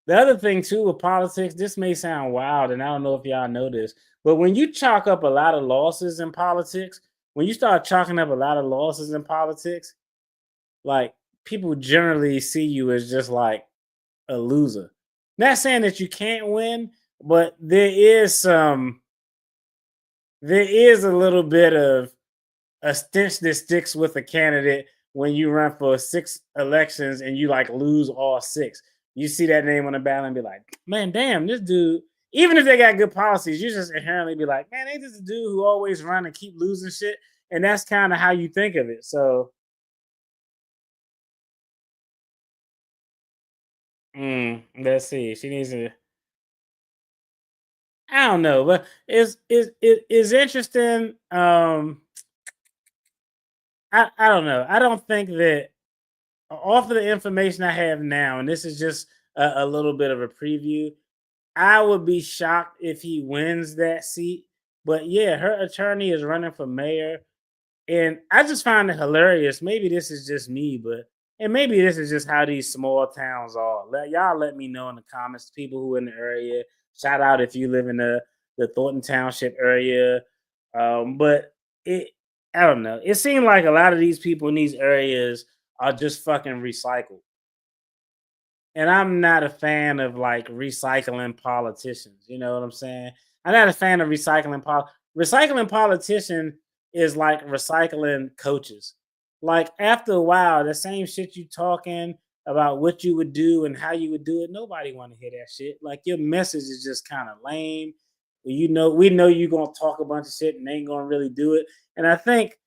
The other thing too with politics, this may sound wild, and I don't know if y'all know this, but when you chalk up a lot of losses in politics, when you start chalking up a lot of losses in politics, like people generally see you as just like a loser. Not saying that you can't win, but there is a little bit of a stench that sticks with a candidate when you run for 6 elections and you like lose all 6. You see that name on the ballot and be like, man, damn, this dude, even if they got good policies, you just inherently be like, man, they just a dude who always run and keep losing shit. And that's kind of how you think of it. So let's see. She needs to, I don't know, but it's interesting. I don't know. I don't think that off of the information I have now, and this is just a little bit of a preview, I would be shocked if he wins that seat. But yeah, her attorney is running for mayor. And I just find it hilarious. Maybe this is just me, and maybe this is just how these small towns are. Let me know in the comments, people who are in the area. Shout out if you live in the Thornton Township area. But I don't know. It seemed like a lot of these people in these areas are just fucking recycled. And I'm not a fan of like recycling politicians. You know what I'm saying? I'm not a fan of recycling recycling politician is like recycling coaches. Like after a while, the same shit you talking about what you would do and how you would do it, nobody want to hear that shit. Like your message is just kind of lame. We know you're gonna talk a bunch of shit and they ain't gonna really do it. And I think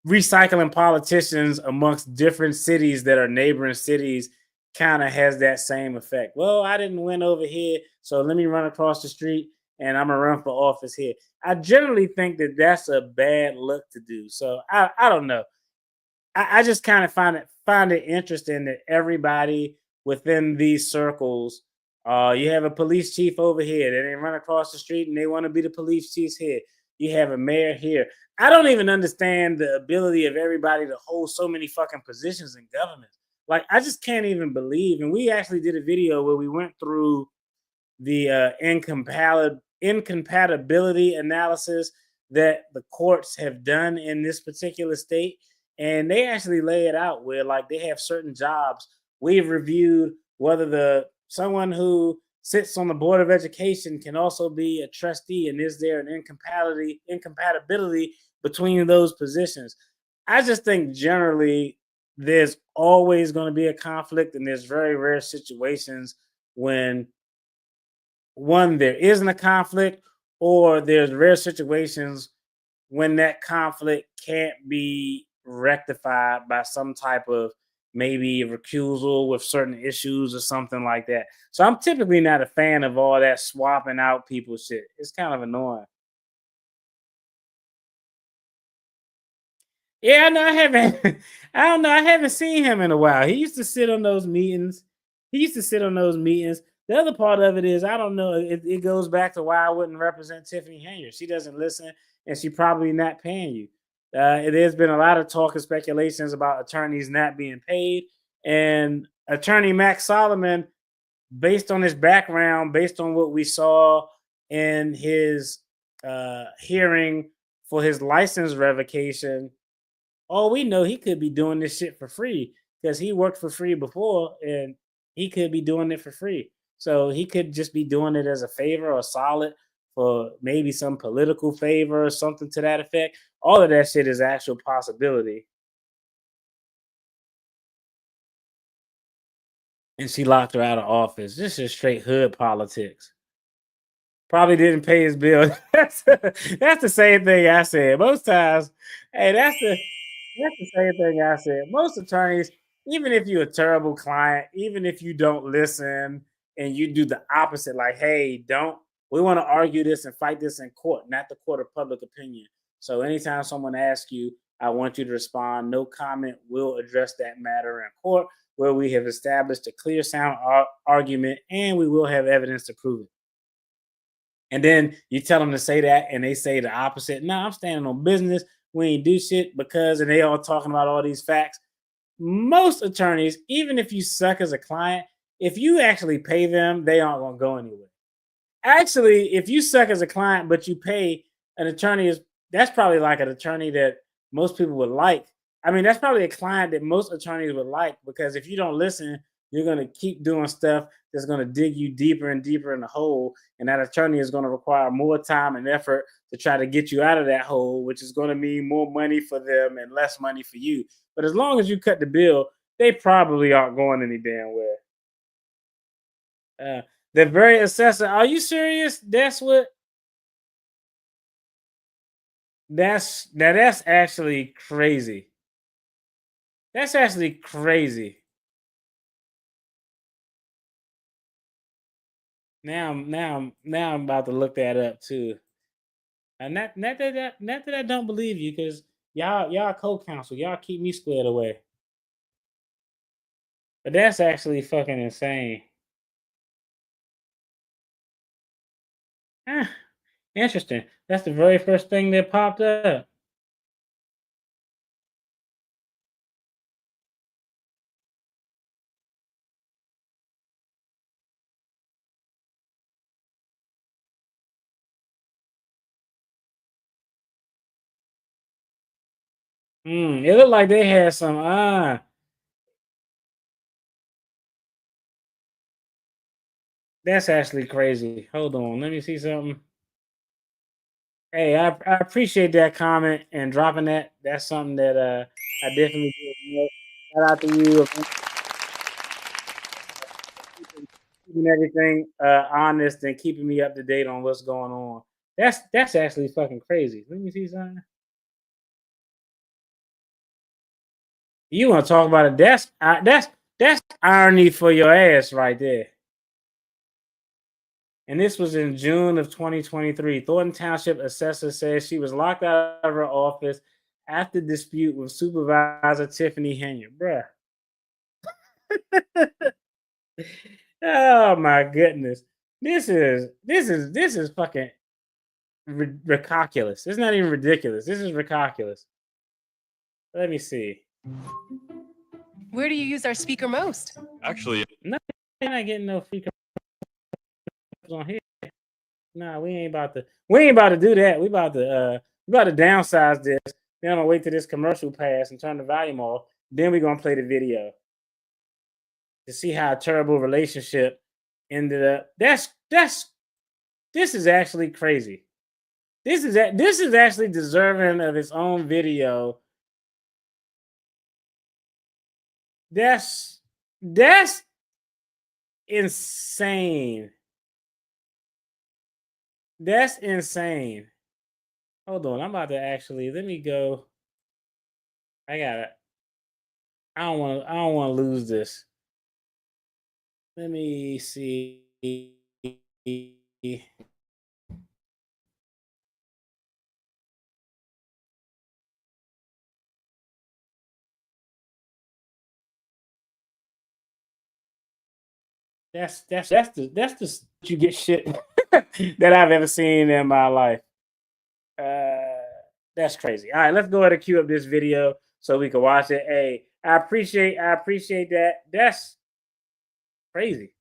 recycling politicians amongst different cities that are neighboring cities kind of has that same effect. Well, I didn't win over here, so let me run across the street and I'm gonna run for office here. I generally think that that's a bad look to do. So I don't know. I just kind of find it interesting that everybody within these circles, you have a police chief over here, they run across the street and they want to be the police chiefs here. You have a mayor here. I don't even understand the ability of everybody to hold so many fucking positions in government. Like I just can't even believe. And we actually did a video where we went through the incompatibility analysis that the courts have done in this particular state. And they actually lay it out where like they have certain jobs. We've reviewed whether someone who sits on the Board of Education can also be a trustee, and is there an incompatibility between those positions? I just think generally there's always going to be a conflict, and there's very rare situations when one, there isn't a conflict, or there's rare situations when that conflict can't be rectified by some type of maybe a recusal with certain issues or something like that. So I'm typically not a fan of all that swapping out people shit. It's kind of annoying. Yeah, I know. I haven't. I don't know. I haven't seen him in a while. He used to sit on those meetings. The other part of it is I don't know. It goes back to why I wouldn't represent Tiffany Henyard. She doesn't listen, and she probably not paying you. There's been a lot of talk and speculations about attorneys not being paid, and attorney Max Solomon, based on his background, based on what we saw in his hearing for his license revocation, all we know he could be doing this shit for free because he worked for free before and he could be doing it for free. So he could just be doing it as a favor or solid for maybe some political favor or something to that effect. All of that shit is actual possibility. And she locked her out of office. This is straight hood politics. Probably didn't pay his bill. That's the same thing I said. Most times, hey, that's the same thing I said. Most attorneys, even if you're a terrible client, even if you don't listen and you do the opposite, like, hey, we want to argue this and fight this in court, not the court of public opinion. So anytime someone asks you, I want you to respond, no comment, we'll address that matter in court where we have established a clear, sound argument and we will have evidence to prove it. And then you tell them to say that and they say the opposite. No, I'm standing on business. We ain't do shit because, and they all talking about all these facts. Most attorneys, even if you suck as a client, if you actually pay them, they aren't going to go anywhere. Actually, if you suck as a client, but you pay an attorney, that's probably like an attorney that most people would like. I mean, that's probably a client that most attorneys would like because if you don't listen, you're going to keep doing stuff that's going to dig you deeper and deeper in the hole. And that attorney is going to require more time and effort to try to get you out of that hole, which is going to mean more money for them and less money for you. But as long as you cut the bill, they probably aren't going any damn where. The very assessor, are you serious? That's actually crazy. That's actually crazy. Now I'm about to look that up too. And not that I don't believe you, because y'all co-counsel, y'all keep me squared away. But that's actually fucking insane. Interesting. That's the very first thing that popped up. It looked like they had some that's actually crazy. Hold on, let me see something. Hey, I appreciate that comment and dropping that. That's something that I definitely do. Shout out to you. Keeping everything honest and keeping me up to date on what's going on. That's actually fucking crazy. Let me see something. You want to talk about it? That's irony for your ass right there. And this was in June of 2023. Thornton Township assessor says she was locked out of her office after dispute with Supervisor Tiffany Henyard. Bruh. Oh my goodness. This is fucking ridiculous. It's not even ridiculous. This is ridiculous. Let me see. Where do you use our speaker most? Actually, no, you're not getting no free on here. Nah, we ain't about to do that. We about to downsize this. Then I'm gonna wait till this commercial pass and turn the volume off. Then we're gonna play the video to see how a terrible relationship ended up. This is actually crazy. This is actually deserving of its own video. That's insane. That's insane. Hold on, I'm about to actually let me go. I I don't want to lose this. Let me see. That's the you get shit that I've ever seen in my life. That's crazy. All right, let's go ahead and cue up this video so we can watch it. Hey, I appreciate that. That's crazy.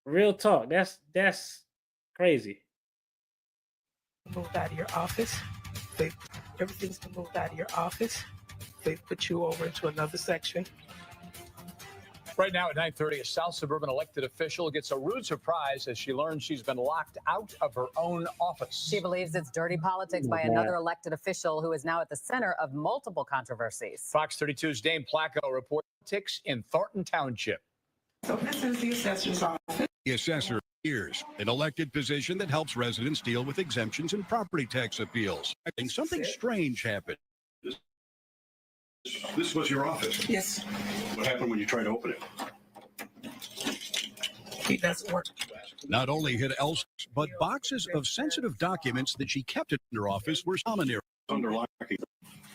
Real talk. That's crazy. Moved out of your office. Everything's been moved out of your office. They put you over into another section. Right now at 9:30, a South Suburban elected official gets a rude surprise as she learns she's been locked out of her own office. She believes it's dirty politics by another elected official who is now at the center of multiple controversies. Fox 32's Dane Placco reports politics in Thornton Township. So this is the assessor's office. The assessor is an elected position that helps residents deal with exemptions and property tax appeals. I think something strange happened. This was your office? Yes. What happened when you tried to open it? It doesn't work. Not only hid else, but boxes of sensitive documents that she kept in her office were commonary. Under locking,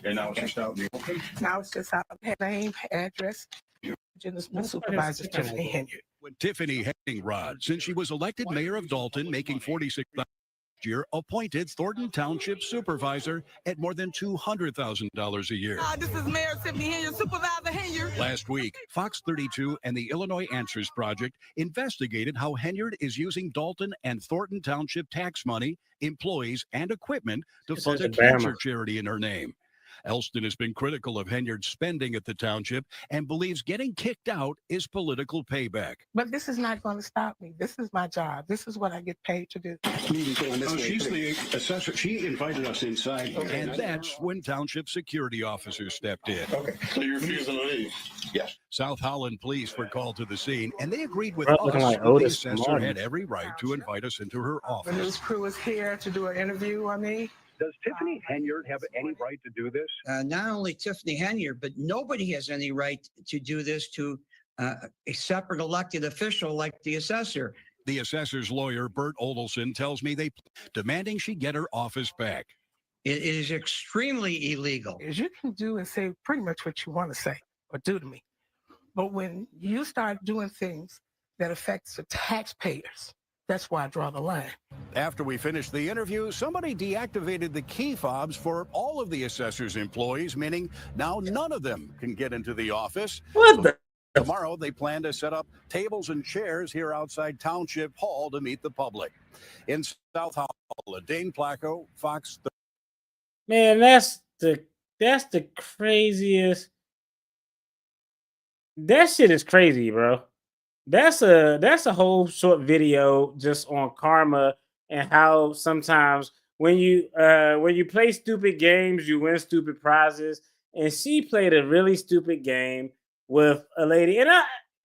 and now it's just out in the open? Now it's just out name, address. Supervisor Tiffany Henyard. When Tiffany Henyard, since she was elected mayor of Dalton, making $46,000 a year, appointed Thornton Township supervisor at more than $200,000 a year. This is Mayor Tiffany Henyard, Supervisor Henyard. Last week, Fox 32 and the Illinois Answers Project investigated how Henyard is using Dalton and Thornton Township tax money, employees, and equipment to fund a cancer charity in her name. Elston has been critical of Henyard's spending at the township and believes getting kicked out is political payback. But this is not going to stop me. This is my job. This is what I get paid to do. She's the assessor. She invited us inside. And that's when township security officers stepped in. Okay, so you're refusing to leave? Yes. South Holland police were called to the scene, and they agreed with Looking us like that the Otis assessor Martin. had every right to invite us into her The office. news crew is here to do an interview on me. Does Tiffany Henyard have any right to do this? Not only Tiffany Henyard, but nobody has any right to do this to a separate elected official like the assessor. The assessor's lawyer, Bert Odelson, tells me they demanding she get her office back. It is extremely illegal. You can do and say pretty much what you want to say or do to me. But when you start doing things that affects the taxpayers, that's why I draw the line. After we finished the interview, somebody deactivated the key fobs for all of the assessor's employees, meaning now none of them can get into the office. Tomorrow, they plan to set up tables and chairs here outside Township Hall to meet the public. In South Holland, Dane Placco, Fox. Man, that's the craziest. That shit is crazy, bro. That's a whole short video just on karma and how sometimes when you play stupid games, you win stupid prizes. And she played a really stupid game with a lady. And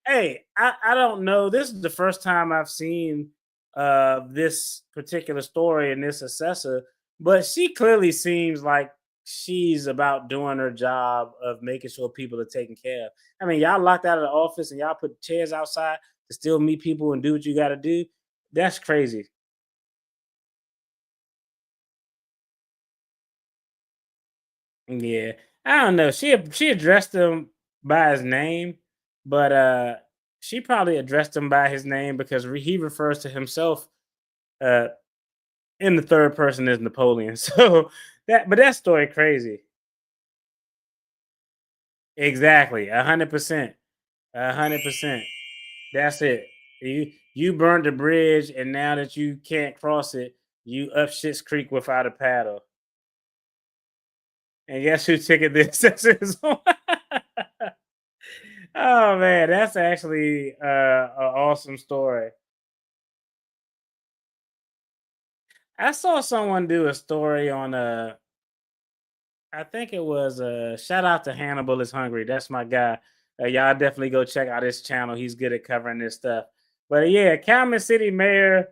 I don't know. This is the first time I've seen this particular story in this assessor, but she clearly seems like she's about doing her job of making sure people are taken care of. I mean, y'all locked out of the office and y'all put chairs outside to still meet people and do what you got to do. That's crazy. Yeah, I don't know. She addressed him by his name, but she probably addressed him by his name because he refers to himself in the third person as Napoleon. So that story crazy. Exactly, 100%, 100%. That's it. You burned the bridge, and now that you can't cross it, you up Shit's Creek without a paddle. And guess who ticket the assessors on? Oh man, that's actually an awesome story. I saw someone do a story on I think it was shout out to Hannibal is Hungry. That's my guy. Y'all definitely go check out his channel. He's good at covering this stuff. But yeah, Calumet City Mayor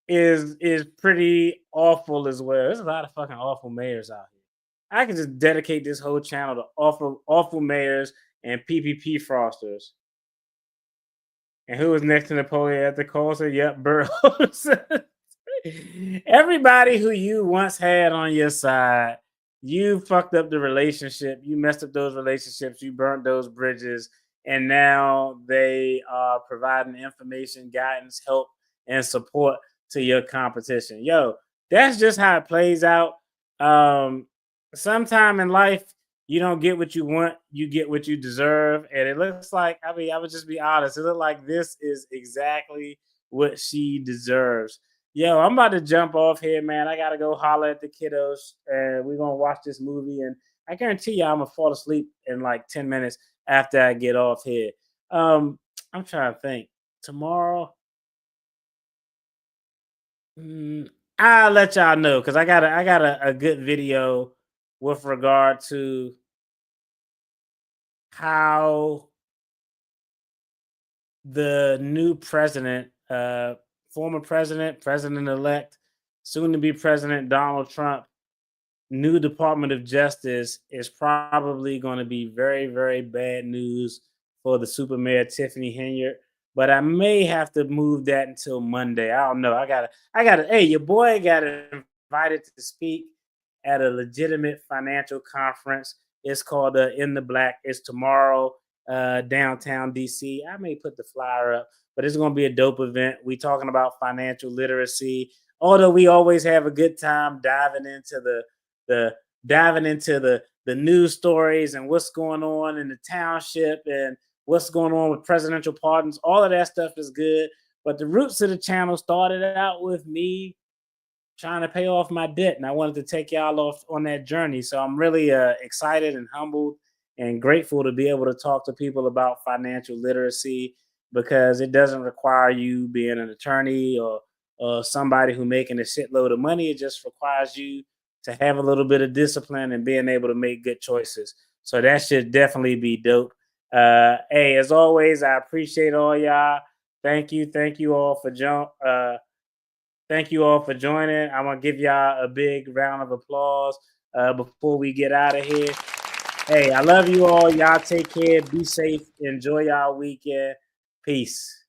is pretty awful as well. There's a lot of fucking awful mayors out here. I could just dedicate this whole channel to awful mayors and PPP fraudsters. And who was next to Napoleon at the Coulter? Yep, Burroughs. Everybody who you once had on your side, you fucked up the relationship. You messed up those relationships. You burnt those bridges. And now they are providing information, guidance, help, and support to your competition. Yo, that's just how it plays out. Sometime in life, you don't get what you want, you get what you deserve. And it looks like, I mean, I would just be honest, it looks like this is exactly what she deserves. Yo, I'm about to jump off here, man. I gotta go holler at the kiddos, and we're gonna watch this movie. And I guarantee you, I'm gonna fall asleep in like 10 minutes after I get off here. I'm trying to think. Tomorrow, I'll let y'all know because I got a good video with regard to how the new president, former president-elect, soon-to-be President Donald Trump, new Department of Justice is probably going to be very, very bad news for the Super Mayor Tiffany Henyard. But I may have to move that until Monday. I don't know. I gotta. Hey, your boy got invited to speak at a legitimate financial conference. It's called In the Black. It's tomorrow, downtown DC. I may put the flyer up, but it's going to be a dope event. We talking about financial literacy. Although we always have a good time diving into the news stories and what's going on in the township and what's going on with presidential pardons. All of that stuff is good. But the roots of the channel started out with me trying to pay off my debt. And I wanted to take y'all off on that journey. So I'm really excited and humbled and grateful to be able to talk to people about financial literacy because it doesn't require you being an attorney or somebody who making a shitload of money. It just requires you to have a little bit of discipline and being able to make good choices. So that should definitely be dope. Hey, as always, I appreciate all y'all. Thank you all for thank you all for joining. I'm gonna give y'all a big round of applause before we get out of here. Hey, I love you all. Y'all take care. Be safe. Enjoy y'all weekend. Peace.